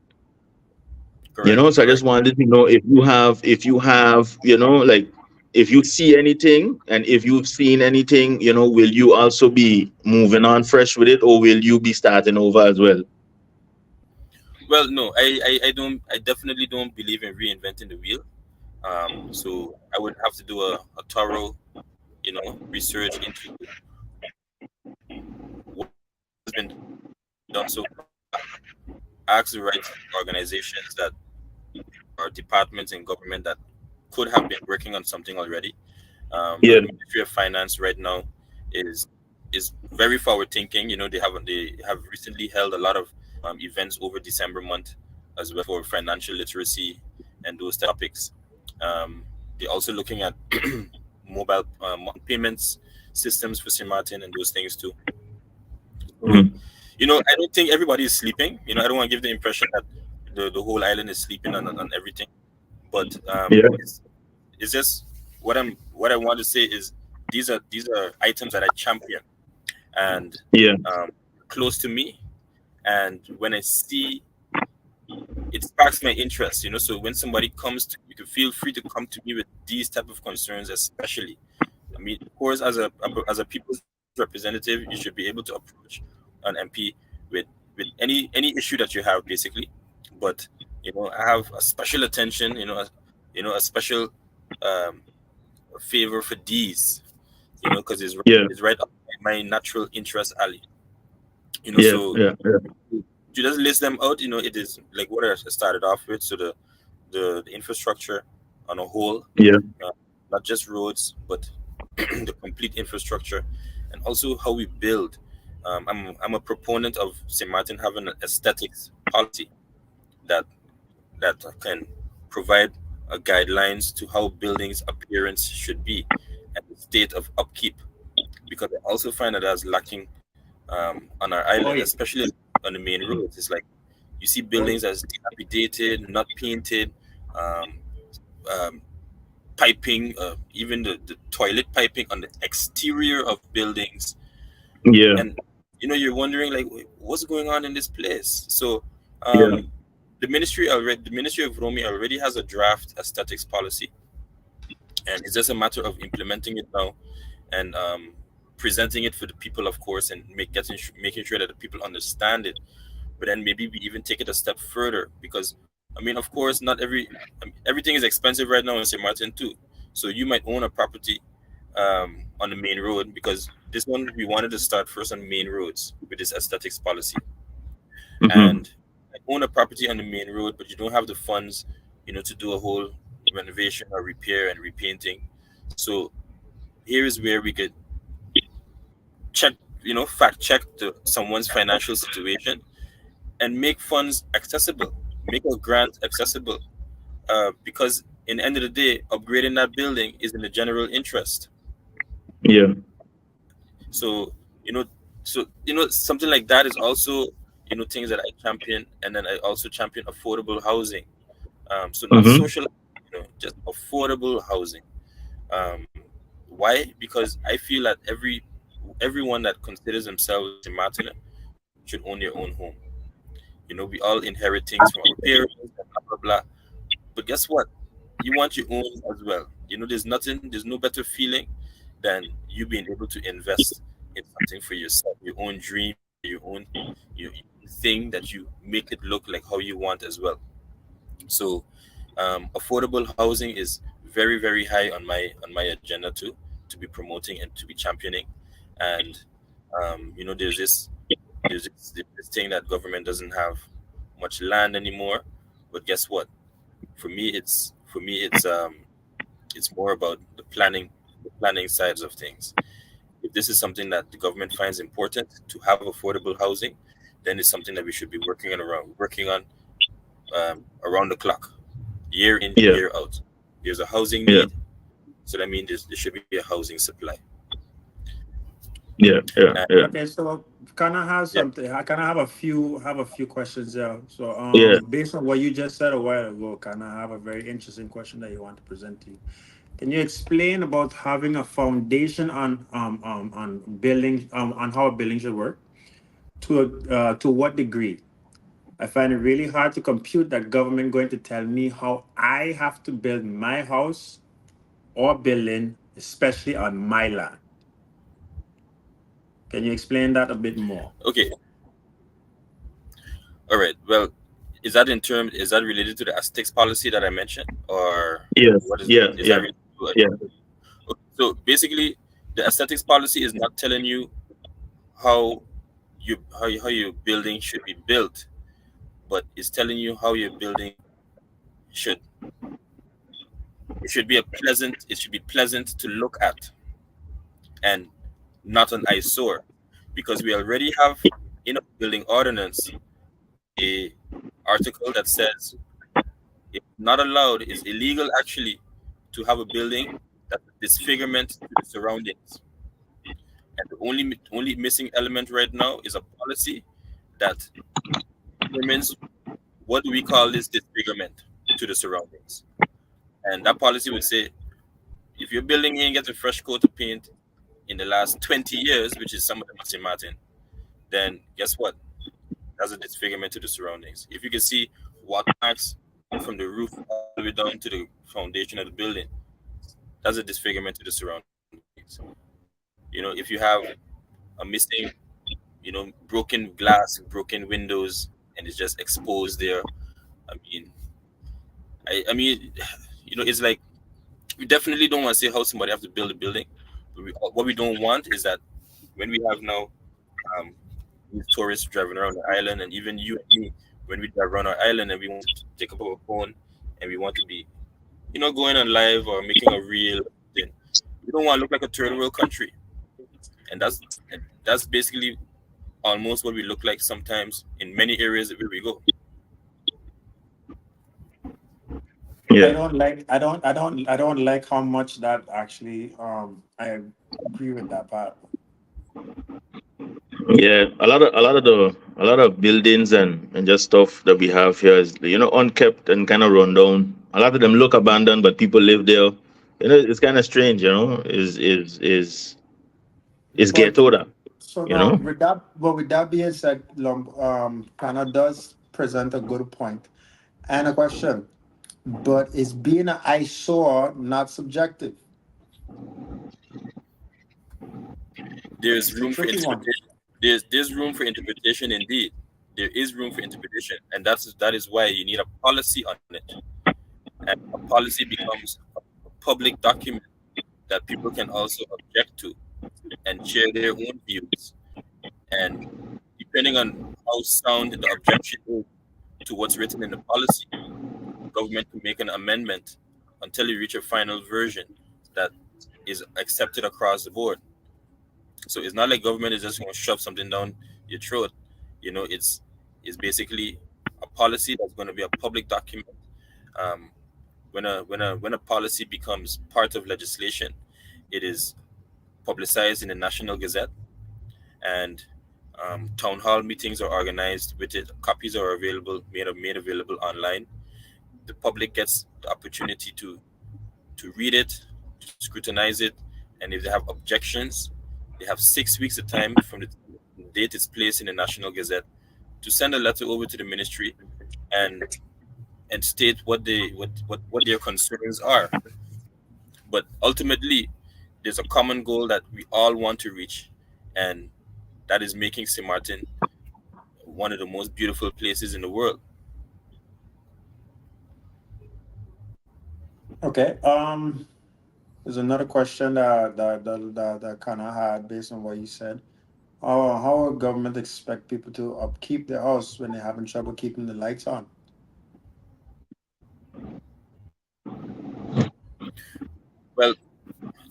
Speaker 4: Correct,
Speaker 2: So I just
Speaker 4: correct.
Speaker 2: wanted to know if you have, like if you see anything and if you've seen anything, will you also be moving on fresh with it or will you be starting over as well?
Speaker 4: Well, no, I don't. I definitely don't believe in reinventing the wheel. So I would have to do a thorough, research into what has been done so far. Ask the right organizations that or departments in government that could have been working on something already.
Speaker 2: Yeah,
Speaker 4: The Ministry of Finance right now is is very forward thinking. They have recently held a lot of events over December month as well for financial literacy and those topics. They're also looking at mobile payments systems for St. Martin and those things too. So,
Speaker 2: mhm.
Speaker 4: I don't think everybody is sleeping. I don't want to give the impression that the whole island is sleeping on everything. But
Speaker 2: Yeah,
Speaker 4: it's just what I want to say is these are items that I champion and
Speaker 2: yeah,
Speaker 4: um, close to me, and when I see it sparks my interest. So when somebody comes to you can feel free to come to me with these type of concerns, especially. I mean, of course, as a people's representative, you should be able to approach an MP with any issue that you have, basically. But I have a special attention, a special um, favor for these, because
Speaker 2: yeah,
Speaker 4: it's right up my natural interest alley.
Speaker 2: yeah,
Speaker 4: So
Speaker 2: yeah, yeah,
Speaker 4: to just list them out, it is like what I started off with. So the infrastructure on a whole,
Speaker 2: yeah,
Speaker 4: uh, not just roads, but the complete infrastructure, and also how we build. I'm a proponent of St. Martin having an aesthetics policy that can provide guidelines to how buildings appearance should be and the state of upkeep, because I also find that as lacking on our
Speaker 1: Oh
Speaker 4: island,
Speaker 1: yeah.
Speaker 4: especially on the main roads. It's like you see
Speaker 1: Oh yeah.
Speaker 4: buildings as dilapidated, not painted, um, um, piping, even the toilet piping on the exterior of buildings,
Speaker 2: yeah,
Speaker 4: and you're wondering like what's going on in this place. So
Speaker 2: yeah,
Speaker 4: the Ministry of Romy already has a draft aesthetics policy, and it's just a matter of implementing it now and presenting it for the people, of course, and making sure that the people understand it. But then maybe we even take it a step further, because I mean, of course, not everything is expensive right now in St. Martin too. So you might own a property on the main road, because this one we wanted to start first on main roads with this aesthetics policy,
Speaker 2: hmm,
Speaker 4: and own a property on the main road, but you don't have the funds, to do a whole renovation or repair and repainting. So here is where we could check, fact check someone's financial situation and make funds accessible, make a grant accessible, because in the end of the day, upgrading that building is in the general interest.
Speaker 2: Yeah.
Speaker 4: So something like that is also things that I champion, and then I also champion affordable housing. So not social, just affordable housing. Why? Because I feel that everyone that considers themselves a Martin should own their own home. We all inherit things from our parents and blah blah blah. But guess what? You want your own as well. There's no better feeling than you being able to invest in something for yourself, your own dream, your own thing that you make it look like how you want as well. So affordable housing is very, very high on my agenda too, to be promoting and to be championing. And there's this thing that government doesn't have much land anymore. But guess what? For me it's more about the planning sides of things. If this is something that the government finds important to have affordable housing, then it's something that we should be working on around the clock, year in,
Speaker 2: Yeah.
Speaker 4: year out. There's a housing
Speaker 2: Yeah.
Speaker 4: need, so that means there should be a housing supply.
Speaker 2: Yeah.
Speaker 1: Okay, so can I have
Speaker 4: Yeah.
Speaker 1: something? I kind of have a few questions there. So
Speaker 2: Yeah.
Speaker 1: based on what you just said a while ago, can I have a very interesting question that you want to present to you? Can you explain about having a foundation on building on how a building should work? To what degree? I find it really hard to compute that government going to tell me how I have to build my house or building, especially on my land. Can you explain that a bit more?
Speaker 4: Okay. All right. Well, is that related to the aesthetics policy that I mentioned, or
Speaker 2: Yes.
Speaker 4: what is
Speaker 2: Yeah.
Speaker 4: is
Speaker 2: Yeah.
Speaker 4: that related to it?
Speaker 2: Yeah.
Speaker 4: Okay, so basically, the aesthetics policy is not telling you how your building should be built, but it's telling you how your building should it should be pleasant to look at, and not an eyesore, because we already have in a building ordinance a article that says it's not allowed, it's illegal actually, to have a building that's a disfigurement to the surroundings. And the only missing element right now is a policy that determines what do we call this disfigurement to the surroundings. And that policy would say if your building ain't get a fresh coat of paint in the last 20 years, which is some of them at St. Martin, then guess what? That's a disfigurement to the surroundings. If you can see water marks from the roof all the way down to the foundation of the building, that's a disfigurement to the surroundings. If you have a missing, broken glass, broken windows, and it's just exposed there, I mean, I mean, it's like we definitely don't want to say how somebody have to build a building, but what we don't want is that when we have now um, these tourists driving around the island, and even you and me, when we drive around our island and we want to take up our phone and we want to be, going on live or making a reel, then we don't want to look like a third world country, and that's basically almost what we look like sometimes in many areas where we go.
Speaker 1: I
Speaker 2: Yeah.
Speaker 1: don't like I don't like how much that actually I agree with that part.
Speaker 2: Yeah. A lot of buildings and just stuff that we have here is unkept and kind of run down. A lot of them look abandoned, but people live there. It's kind of strange. Is
Speaker 1: But
Speaker 2: ghetto that.
Speaker 1: so
Speaker 2: You
Speaker 1: now
Speaker 2: know.
Speaker 1: with that being said, Kana does present a good point and a question. But is being an eyesore not subjective?
Speaker 4: There's
Speaker 1: It's a
Speaker 4: room for
Speaker 1: tricky one.
Speaker 4: interpretation. There's room for interpretation indeed. There is room for interpretation, and that is why you need a policy on it. And a policy becomes a public document that people can also object to and share their own views. And depending on how sound the objection is to what's written in the policy, government can make an amendment until you reach a final version that is accepted across the board. So it's not like government is just going to shove something down your throat. It's basically a policy that's going to be a public document. Um, when a policy becomes part of legislation, it is publicized in the National Gazette, and town hall meetings are organized with it. Copies are available, made available online. The public gets the opportunity to read it, to scrutinize it, and if they have objections, they have 6 weeks of time from the date it's placed in the National Gazette to send a letter over to the ministry and state what their concerns are. But ultimately, there's a common goal that we all want to reach, and that is making St. Martin one of the most beautiful places in the world.
Speaker 1: Okay. There's another question that kind of had based on what you said. How will government expect people to upkeep their house when they're having trouble keeping the lights on?
Speaker 4: Well,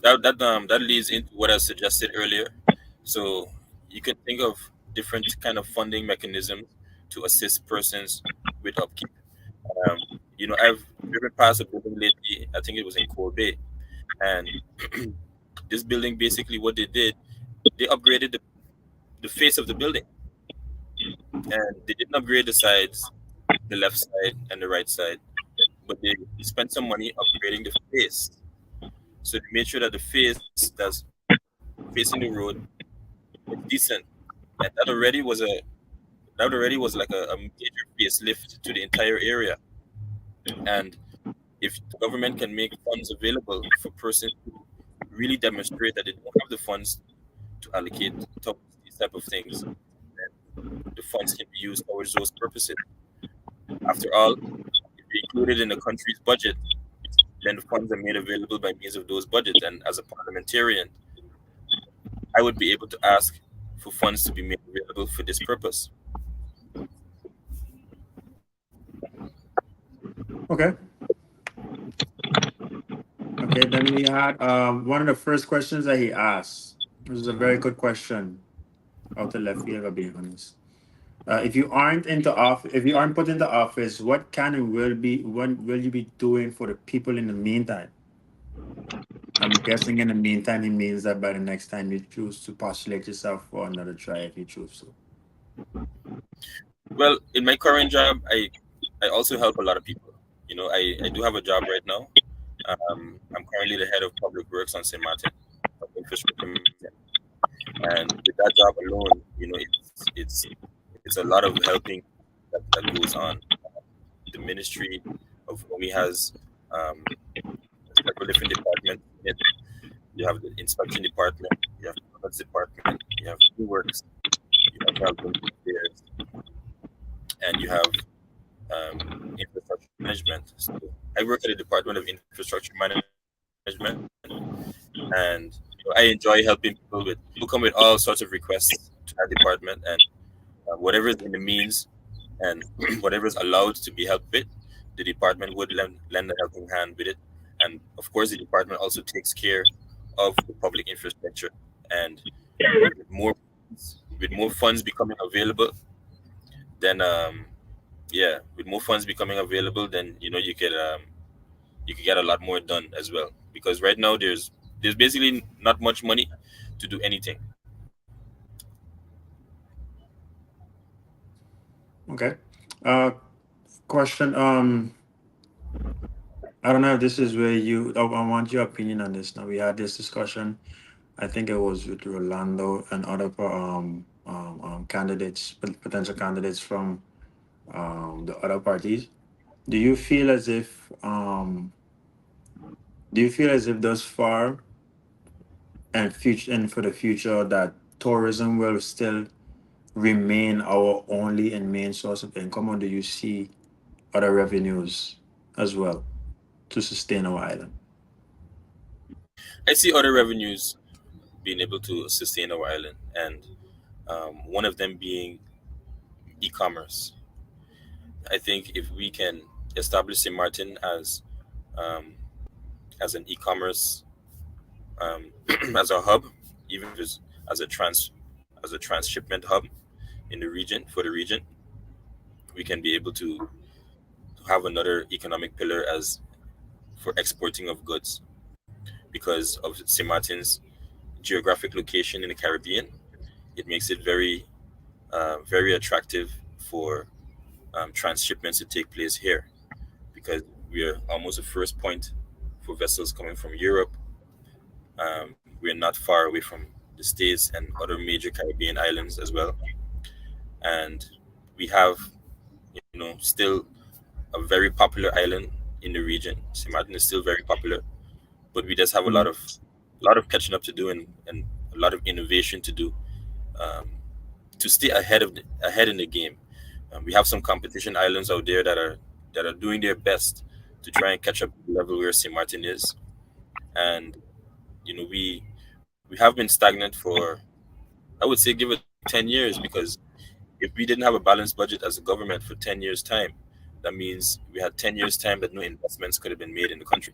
Speaker 4: that leads into what I suggested earlier. So you can think of different kind of funding mechanisms to assist persons with upkeep. I've driven past a building lately. I think it was in Kobe, and this building, basically what they did, they upgraded the face of the building, and they didn't upgrade the sides, the left side and the right side, but they spent some money upgrading the face. So they made sure that the face that's facing the road is decent, and that already was like a major facelift to the entire area. And if the government can make funds available for persons who really demonstrate that they don't have the funds to allocate towards these type of things, then the funds can be used towards those purposes. After all, if they're included in the country's budget, then the funds are made available by means of those budgets. And as a parliamentarian, I would be able to ask for funds to be made available for this purpose.
Speaker 1: Okay. Okay, then we had one of the first questions that he asked. It was a very good question. Out of left field, if I'm being honest. If you aren't put into office, what will you be doing for the people in the meantime? I'm guessing in the meantime he means that by the next time you choose to postulate yourself for another try if you choose to.
Speaker 4: Well, in my current job, I also help a lot of people. I do have a job right now. I'm currently the head of public works on St. Martin, of infrastructure, and with that job alone, it's a lot of helping that goes on. The ministry of Home has several different departments. You have the inspection department, you have the products department, you have new works, you have health and affairs, and you have infrastructure management. So I work at the Department of Infrastructure Management, and I enjoy helping people come with all sorts of requests to that department, and whatever is in the means and whatever is allowed to be helped with, the department would lend a helping hand with it. And of course, the department also takes care of the public infrastructure. And with more funds becoming available, then with more funds becoming available, then you could get a lot more done as well. Because right now there's basically not much money to do anything.
Speaker 1: Okay. Question. I don't know if this is where I want your opinion on this. Now we had this discussion. I think it was with Rolando and other candidates, potential candidates from the other parties. Do you feel as if thus far and for the future that tourism will still remain our only and main source of income, or do you see other revenues as well to sustain our island?
Speaker 4: I see other revenues being able to sustain our island, and one of them being e-commerce. I think if we can establish St. Martin um, as an e-commerce as a hub, even if it's as a transshipment hub in the region for the region, we can be able to have another economic pillar as for exporting of goods because of St. Martin's geographic location in the Caribbean. It makes it very attractive for transshipments to take place here because we are almost the first point for vessels coming from Europe. We're not far away from the States and other major Caribbean islands as well. And we have, still a very popular island in the region. St. Martin is still very popular, but we just have a lot of catching up to do and a lot of innovation to do um, to stay ahead in the game. We have some competition islands out there that are doing their best to try and catch up to the level where St. Martin is, and we have been stagnant for, I would say, give it 10 years, because if we didn't have a balanced budget as a government for 10 years time, that means we had 10 years time that no investments could have been made in the country.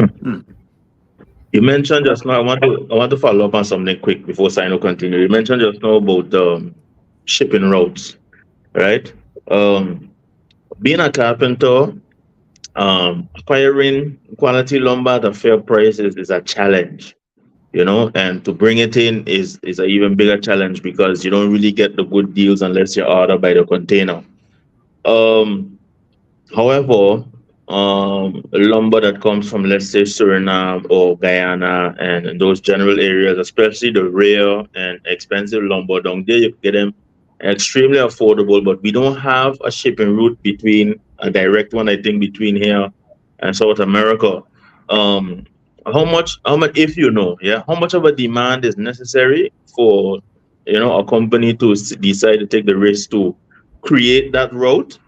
Speaker 1: Hmm.
Speaker 2: You mentioned just now. I want to follow up on something quick before Sino continue. You mentioned just now about shipping routes, right? Um, Being a carpenter, acquiring quality lumber at a fair price is a challenge, and to bring it in is an even bigger challenge because you don't really get the good deals unless you order by the container. Um, However, lumber that comes from, let's say, Suriname or Guyana and those general areas, especially the rare and expensive lumber down there, you can get them extremely affordable. But we don't have a shipping route between a direct one, I think, between here and South America. Um, how much, if yeah, how much of a demand is necessary for a company to decide to take the risk to create that route?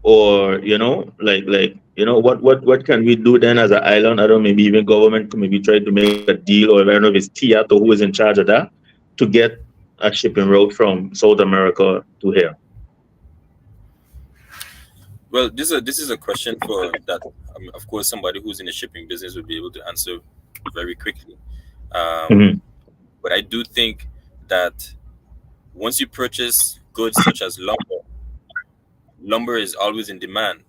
Speaker 2: Or what can we do then as an island? I don't know, maybe even government could maybe try to make a deal, or I don't know if it's Tiat or who is in charge of that, to get a shipping route from South America to here.
Speaker 4: Well, this is a question for that. Of course, somebody who's in the shipping business would be able to answer very quickly. Um,
Speaker 2: Hmm.
Speaker 4: but I do think that once you purchase goods such as lumber is always in demand,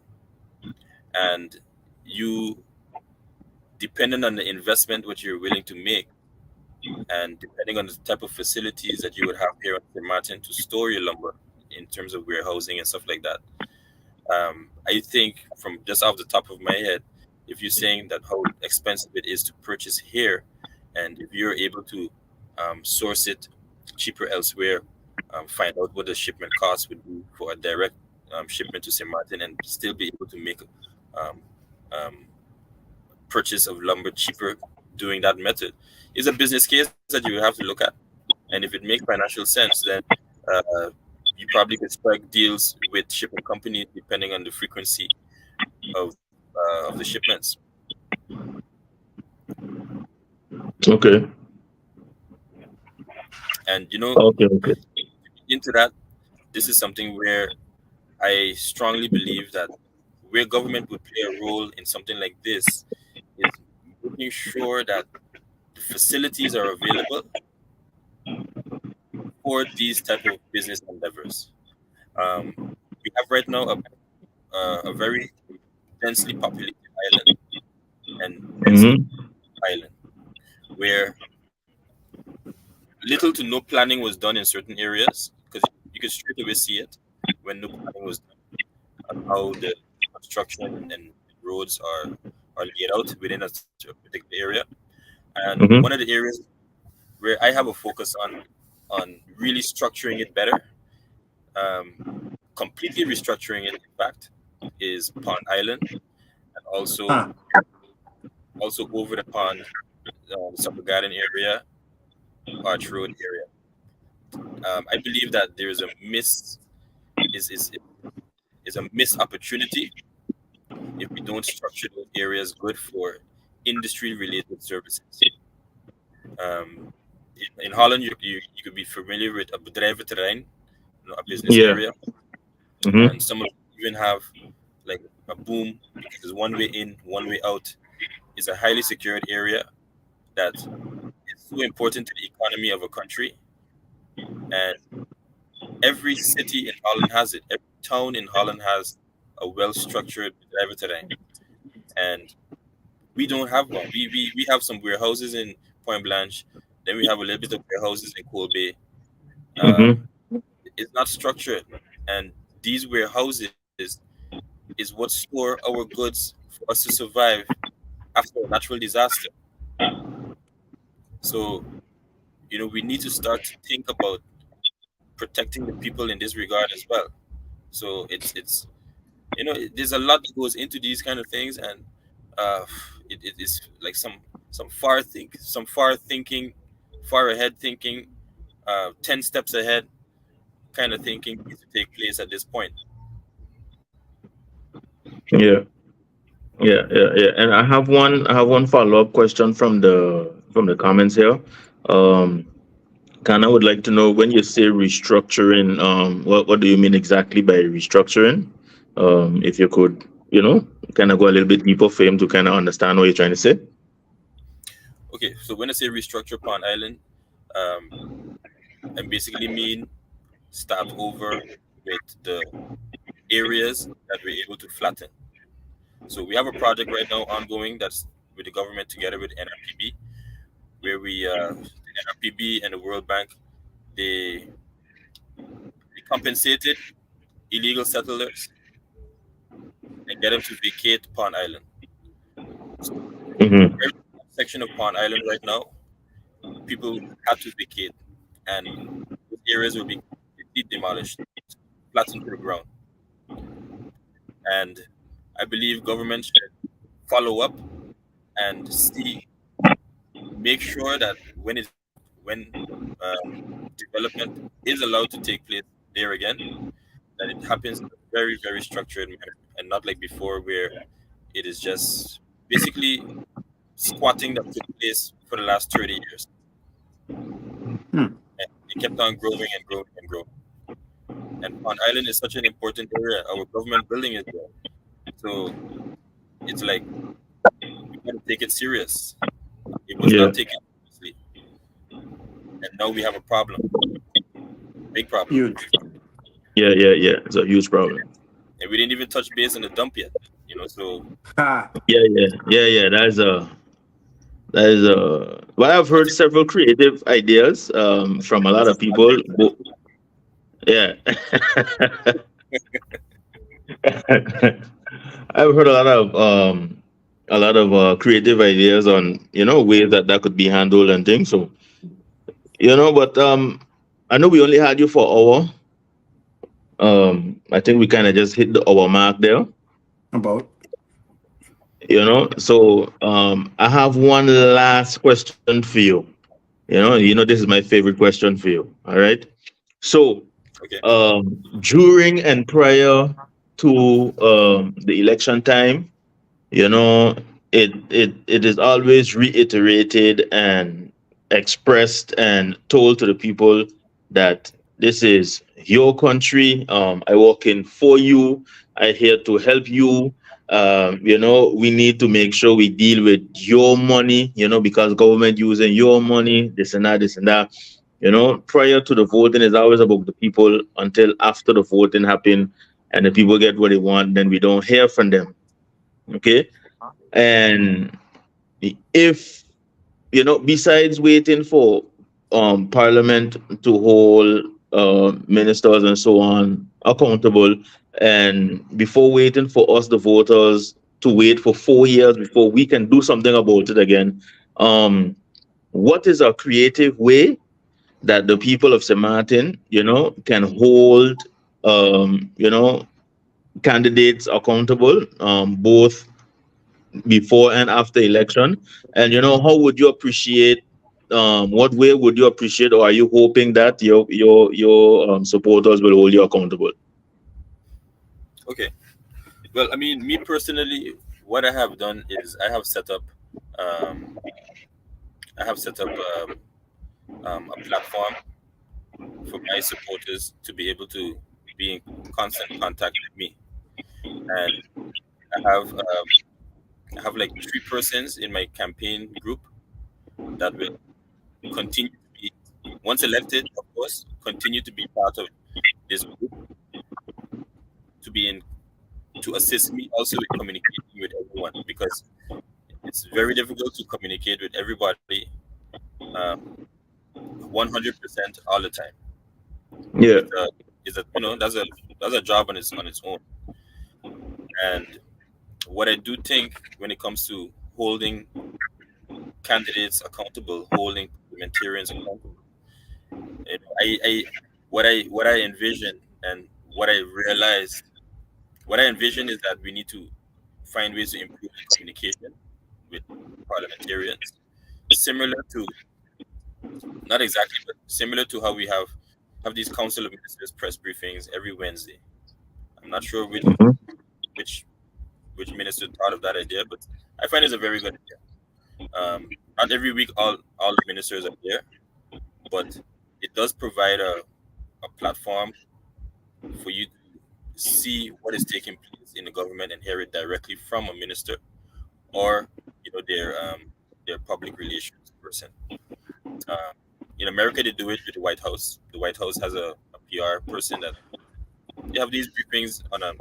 Speaker 4: and you, depending on the investment what you're willing to make, and depending on the type of facilities that you would have here in St. Martin to store your lumber in terms of warehousing and stuff like that. I think from just off the top of my head, if you're saying that how expensive it is to purchase here, and if you're able to source it cheaper elsewhere, find out what the shipment cost would be for a direct shipment to St. Martin, and still be able to make um, um, purchase of lumber cheaper doing that method, is a business case that you have to look at. And if it makes financial sense, then uh, you probably could strike deals with shipping companies depending on the frequency of the shipments.
Speaker 2: Okay.
Speaker 4: And
Speaker 2: Okay.
Speaker 4: into that, this is something where I strongly believe that where government would play a role in something like this is making sure that the facilities are available for these type of business endeavors. We have right now a very densely populated island and densely
Speaker 2: Hmm.
Speaker 4: island where little to no planning was done in certain areas, because you could straight away see it when no planning was done on how the construction and roads are laid out within a particular area. And
Speaker 2: Hmm.
Speaker 4: one of the areas where I have a focus on really structuring it better, completely restructuring it, in fact, is Pond Island, and also
Speaker 1: Huh.
Speaker 4: over the pond, the Supper Garden area, Arch Road area. I believe that there is a is a missed opportunity if we don't structure those areas good for industry related services. Um, in Holland, you could be familiar with a bedrijventerrein, a business
Speaker 2: Yeah.
Speaker 4: area,
Speaker 2: Mm-hmm.
Speaker 4: and some of them even have like a boom because there's one way in, one way out. It's a highly secured area that is so important to the economy of a country, and every city in Holland has it. Every town in Holland has a well-structured bedrijventerrein, and we don't have one. We have some warehouses in Point Blanche, then we have a little bit of warehouses in Colby.
Speaker 2: Mm-hmm.
Speaker 4: It's not structured, and these warehouses is what store our goods for us to survive after a natural disaster. So, we need to start to think about protecting the people in this regard as well. So it's there's a lot that goes into these kind of things, and uh, it is like some far thinking, far ahead thinking, 10 steps ahead kind of thinking needs to take place at this point.
Speaker 2: Yeah. Yeah. And I have one follow-up question from the comments here. Um, Kana would like to know, when you say restructuring, what do you mean exactly by restructuring? If you could, kind of go a little bit deeper for him to kind of understand what you're trying to say.
Speaker 4: Okay, so when I say restructure Pond Island, I basically mean start over with the areas that we're able to flatten. So we have a project right now ongoing that's with the government together with NRPB, where the NRPB and the World Bank, they compensated illegal settlers and get them to vacate Pond Island. So
Speaker 2: Mm-hmm.
Speaker 4: every section of Pond Island right now, people have to vacate, and those areas will be completely demolished, flattened to the ground. And I believe government should follow up and make sure that when development is allowed to take place there again, that it happens in a very, very structured manner and not like before where it is just basically squatting that took place for the last 30 years.
Speaker 1: Hmm.
Speaker 4: And it kept on growing and growing and growing. And Pond Island is such an important area. Our government building is there. So it's like we gotta take it serious. It was
Speaker 2: Yeah.
Speaker 4: not taken seriously. And now we have a problem. Big problem.
Speaker 1: Huge.
Speaker 2: Yeah. It's a huge problem.
Speaker 4: And we didn't even touch base on the dump yet. So
Speaker 1: Ha.
Speaker 2: Yeah. That is. Well, I've heard several creative ideas from a lot of people. Yeah. I've heard a lot of creative ideas on ways that could be handled and things. So but I know we only had you for an hour. I think we kind of just hit the hour mark there.
Speaker 1: About.
Speaker 2: So I have one last question for you. This is my favorite question for you. All right. So
Speaker 4: okay.
Speaker 2: during and prior to the election time, it is always reiterated and expressed and told to the people that this is your country. I work in for you. I'm here to help you. We need to make sure we deal with your money, because government using your money, this and that, this and that. Prior to the voting is always about the people until after the voting happen and the people get what they want, then we don't hear from them. Okay. And if besides waiting for Parliament to hold ministers and so on accountable, and before waiting for us, the voters, to wait for 4 years before we can do something about it again, what is a creative way that the people of St. Martin, can hold, candidates accountable, both before and after election? And how would you appreciate, what way would you appreciate, or are you hoping that your supporters will hold you accountable?
Speaker 4: Okay. Well, I mean, me personally, what I have done is I have set up a platform for my supporters to be able to be in constant contact with me. And I have like 3 persons in my campaign group that will continue to be, once elected, of course, continue to be part of this group to be in to assist me also with communicating with everyone, because it's very difficult to communicate with everybody 100% all the time.
Speaker 2: Yeah.
Speaker 4: Is that that's a job on its own. And what I do think when it comes to holding candidates accountable, holding parliamentarians accountable, I what I envision and what I realized, what I envision is that we need to find ways to improve the communication with parliamentarians, similar to, not exactly, but similar to how we have these council of ministers press briefings every Wednesday. I'm not sure
Speaker 2: Mhm.
Speaker 4: which which minister thought of that idea, but I find it's a very good idea. Not every week all the ministers are there, but it does provide a platform for you to see what is taking place in the government and hear it directly from a minister or their public relations person. Um, in America, they do it with the White House. The White House has a PR person that they have these briefings on a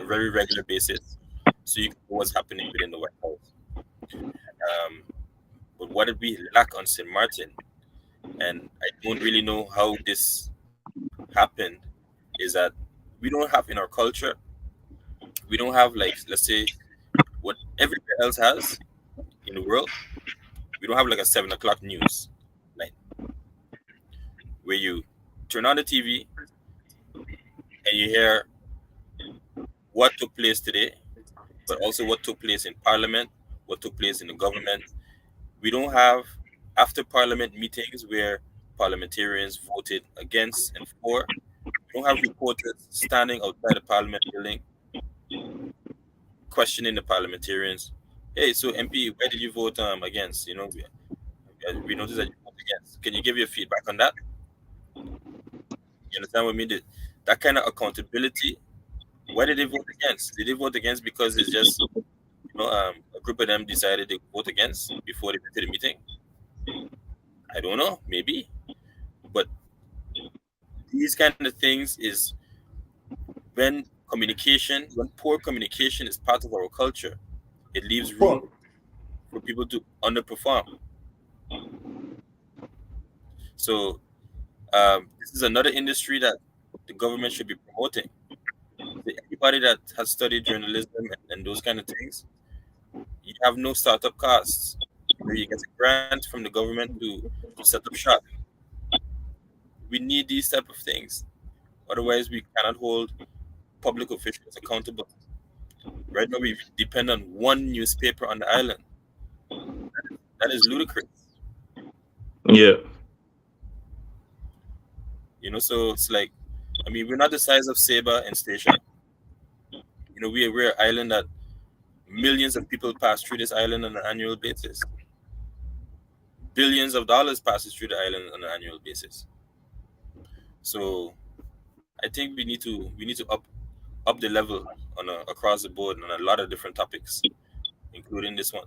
Speaker 4: very regular basis, so you can know what's happening within the White House. Um, but what did we lack on St. Martin, and I don't really know how this happened, is that we don't have in our culture, we don't have, like, let's say, what everywhere else has in the world. We don't have like a 7 o'clock news, like where you turn on the TV and you hear what took place today, but also what took place in Parliament, what took place in the government. We don't have after Parliament meetings where parliamentarians voted against and for. We don't have reporters standing outside the Parliament building questioning the parliamentarians. Hey, so MP, where did you vote against? We noticed that you voted against. Can you give your feedback on that? You understand what I mean? That kind of accountability. Why did they vote against? Did they vote against because it's just a group of them decided to vote against before they went to the meeting? I don't know, maybe. But these kind of things is when when poor communication is part of our culture, it leaves room for people to underperform. So this is another industry that the government should be promoting. Anybody that has studied journalism and those kind of things, you have no startup costs. You get a grant from the government to set up shop. We need these type of things. Otherwise, we cannot hold public officials accountable. Right now, we depend on one newspaper on the island. That is ludicrous.
Speaker 2: Yeah.
Speaker 4: So it's like, I mean, we're not the size of Sabre and Station. We're an island that millions of people pass through this island on an annual basis. Billions of dollars passes through the island on an annual basis. So I think we need to up the level across the board on a lot of different topics, including this one.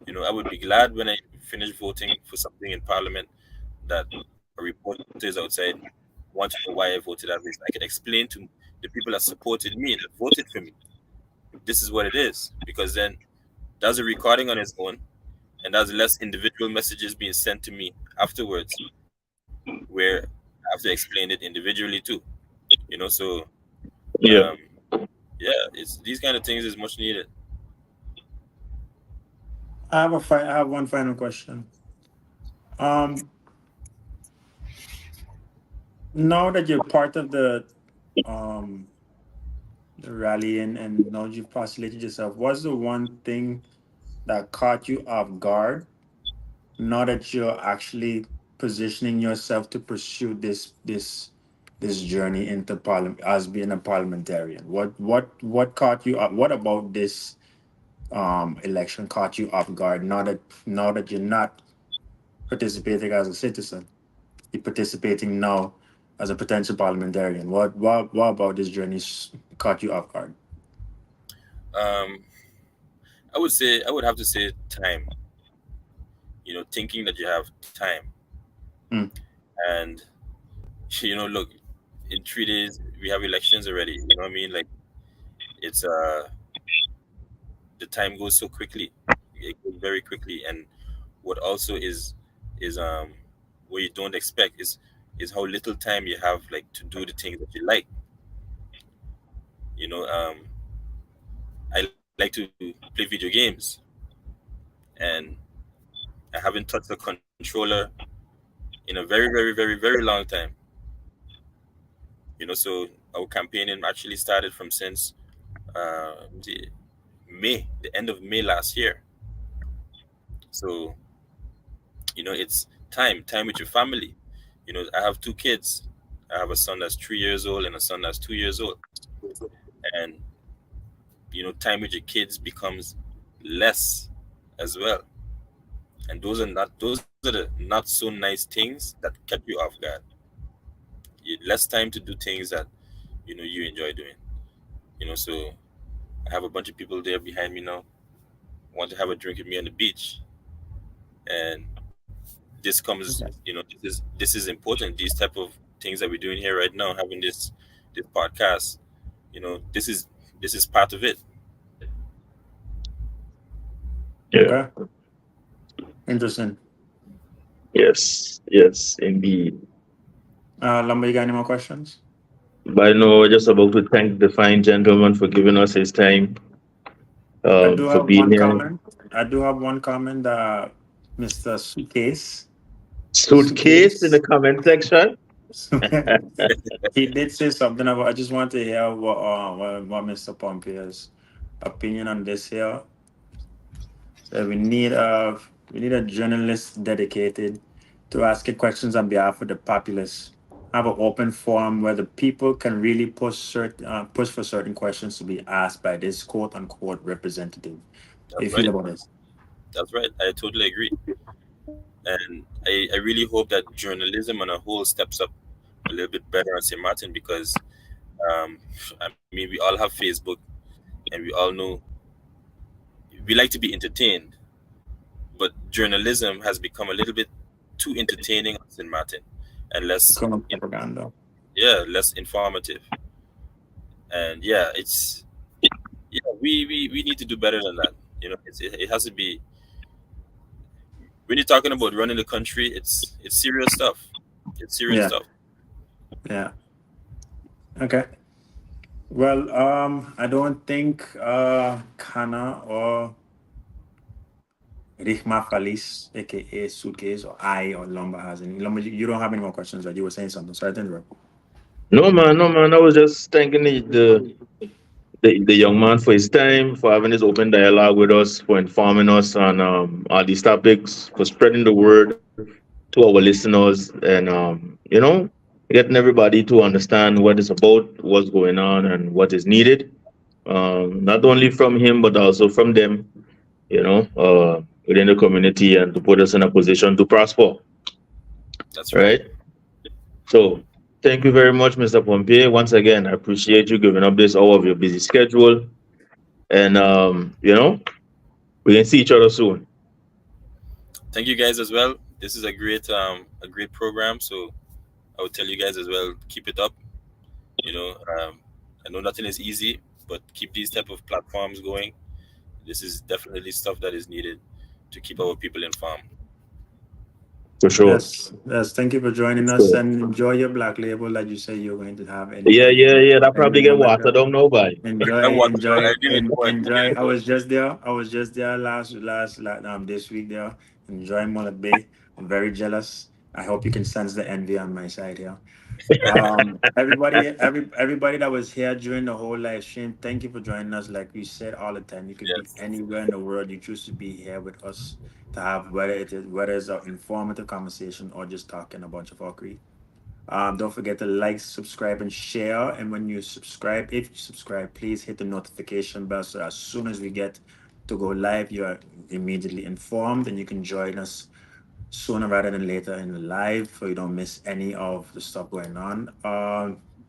Speaker 4: I would be glad when I finish voting for something in Parliament that a reporter is outside want to know why I voted that way. I can explain to the people that supported me, that voted for me, this is what it is. Because then that's a recording on its own, and there's less individual messages being sent to me afterwards, where I have to explain it individually too. So
Speaker 2: Yeah.
Speaker 4: um, yeah, it's these kind of things is much needed.
Speaker 1: I have one final question. Um, now that you're part of um the rally and now you've postulated yourself, what's the one thing that caught you off guard? Now that you're actually positioning yourself to pursue this journey into parliament as being a parliamentarian, what caught you up? What about this election caught you off guard? Now that you're not participating as a citizen. You're participating now as a potential parliamentarian. What about this journey caught you off guard?
Speaker 4: Um, I would have to say time. Thinking that you have time,
Speaker 1: Mm,
Speaker 4: and look, in 3 days we have elections already. You know what I mean? Like it's the time goes so quickly. It goes very quickly, and what also is what you don't expect is how little time you have, like, to do the things that you like. You know, I like to play video games, and I haven't touched a controller in a very, very, very, very long time. So our campaigning actually started from since the May, the end of May last year. So it's time with your family. I have two kids. I have a son that's 3 years old and a son that's 2 years old, and time with your kids becomes less as well. And those are the not so nice things that catch you off guard. Less time to do things that you enjoy doing. So I have a bunch of people there behind me now, want to have a drink with me on the beach, and this comes, this is important. These type of things that we're doing here right now, having this podcast, this is part of it.
Speaker 2: Yeah.
Speaker 1: okay, interesting.
Speaker 2: Yes, indeed.
Speaker 1: Lumber, you got any more questions?
Speaker 2: But no, we're just about to thank the fine gentleman for giving us his time,
Speaker 1: I do
Speaker 2: for
Speaker 1: have
Speaker 2: being
Speaker 1: one
Speaker 2: here.
Speaker 1: comment. I do have one comment. Mr. Suitcase.
Speaker 2: Suitcase in the comment section.
Speaker 1: He did say something about. I just want to hear what Mr. Pompeo's opinion on this here. So we need a journalist dedicated to asking questions on behalf of the populace. Have an open forum where the people can really push for certain questions to be asked by this quote unquote representative. How you
Speaker 4: That's
Speaker 1: feel
Speaker 4: right.
Speaker 1: about this?
Speaker 4: That's right. I totally agree. And I really hope that journalism on a whole steps up a little bit better on St. Martin, because um, I mean, we all have Facebook, and we all know we like to be entertained, but journalism has become a little bit too entertaining on St. Martin, and less,
Speaker 1: Become a propaganda.
Speaker 4: yeah, less informative. And yeah, we need to do better than that. It has to be, when you're talking about running the country, it's serious stuff. It's serious
Speaker 1: Yeah,
Speaker 4: stuff.
Speaker 1: yeah. Okay. Well, I don't think Kana or Rihma Falis, aka Suitcase, or I or Lumber has any. Lumber, you don't have any more questions, right? You were saying something, so I didn't interrupt.
Speaker 2: No man. I was just thanking the young man for his time, for having this open dialogue with us, for informing us on all these topics, for spreading the word to our listeners, and getting everybody to understand what it's about, what's going on, and what is needed. Not only from him, but also from them, within the community, and to put us in a position to prosper.
Speaker 4: That's right.
Speaker 2: Right. So thank you very much, Mr. Pompey. Once again, I appreciate you giving up this hour of your busy schedule. And we can see each other soon.
Speaker 4: Thank you guys as well. This is a great program. So I would tell you guys as well, keep it up. You know, um, I know nothing is easy, but keep these type of platforms going. This is definitely stuff that is needed to keep our people informed.
Speaker 2: For sure.
Speaker 1: Yes, yes. Thank you for joining us,
Speaker 2: So,
Speaker 1: and enjoy your black label that you say you're going to have
Speaker 2: yeah,
Speaker 1: any
Speaker 2: yeah, yeah. That
Speaker 1: any
Speaker 2: probably get
Speaker 1: moment.
Speaker 2: watered down now, by.
Speaker 4: And what I didn't
Speaker 1: Enjoy. I
Speaker 4: enjoy.
Speaker 1: was just there. I was just there this week there. Enjoying Mullet Bay. I'm very jealous. I hope you can sense the envy on my side here. Everybody that was here during the whole live stream, thank you for joining us. Like we said all the time, you could be
Speaker 4: Yes,
Speaker 1: anywhere in the world. You choose to be here with us to have whether it's an informative conversation or just talking a bunch of fuckery. Don't forget to like, subscribe, and share. And when you subscribe, if you subscribe, please hit the notification bell so as soon as we get to go live, you are immediately informed and you can join us sooner rather than later in the live, so you don't miss any of the stuff going on.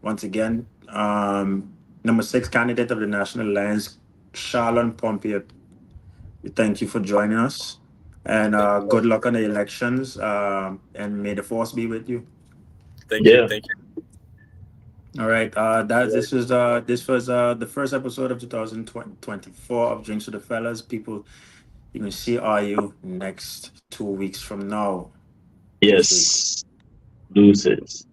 Speaker 1: Once again, number 6 candidate of the National Alliance, Charlon Pompier. We thank you for joining us, and good luck on the elections. And may the force be with you.
Speaker 4: Thank you.
Speaker 2: Yeah.
Speaker 4: Thank you.
Speaker 1: All right. This was the first episode of 2024 of Drinks with the Fellas. People, you can see you next 2 weeks from now. Deuces.
Speaker 2: Yes. Deuces.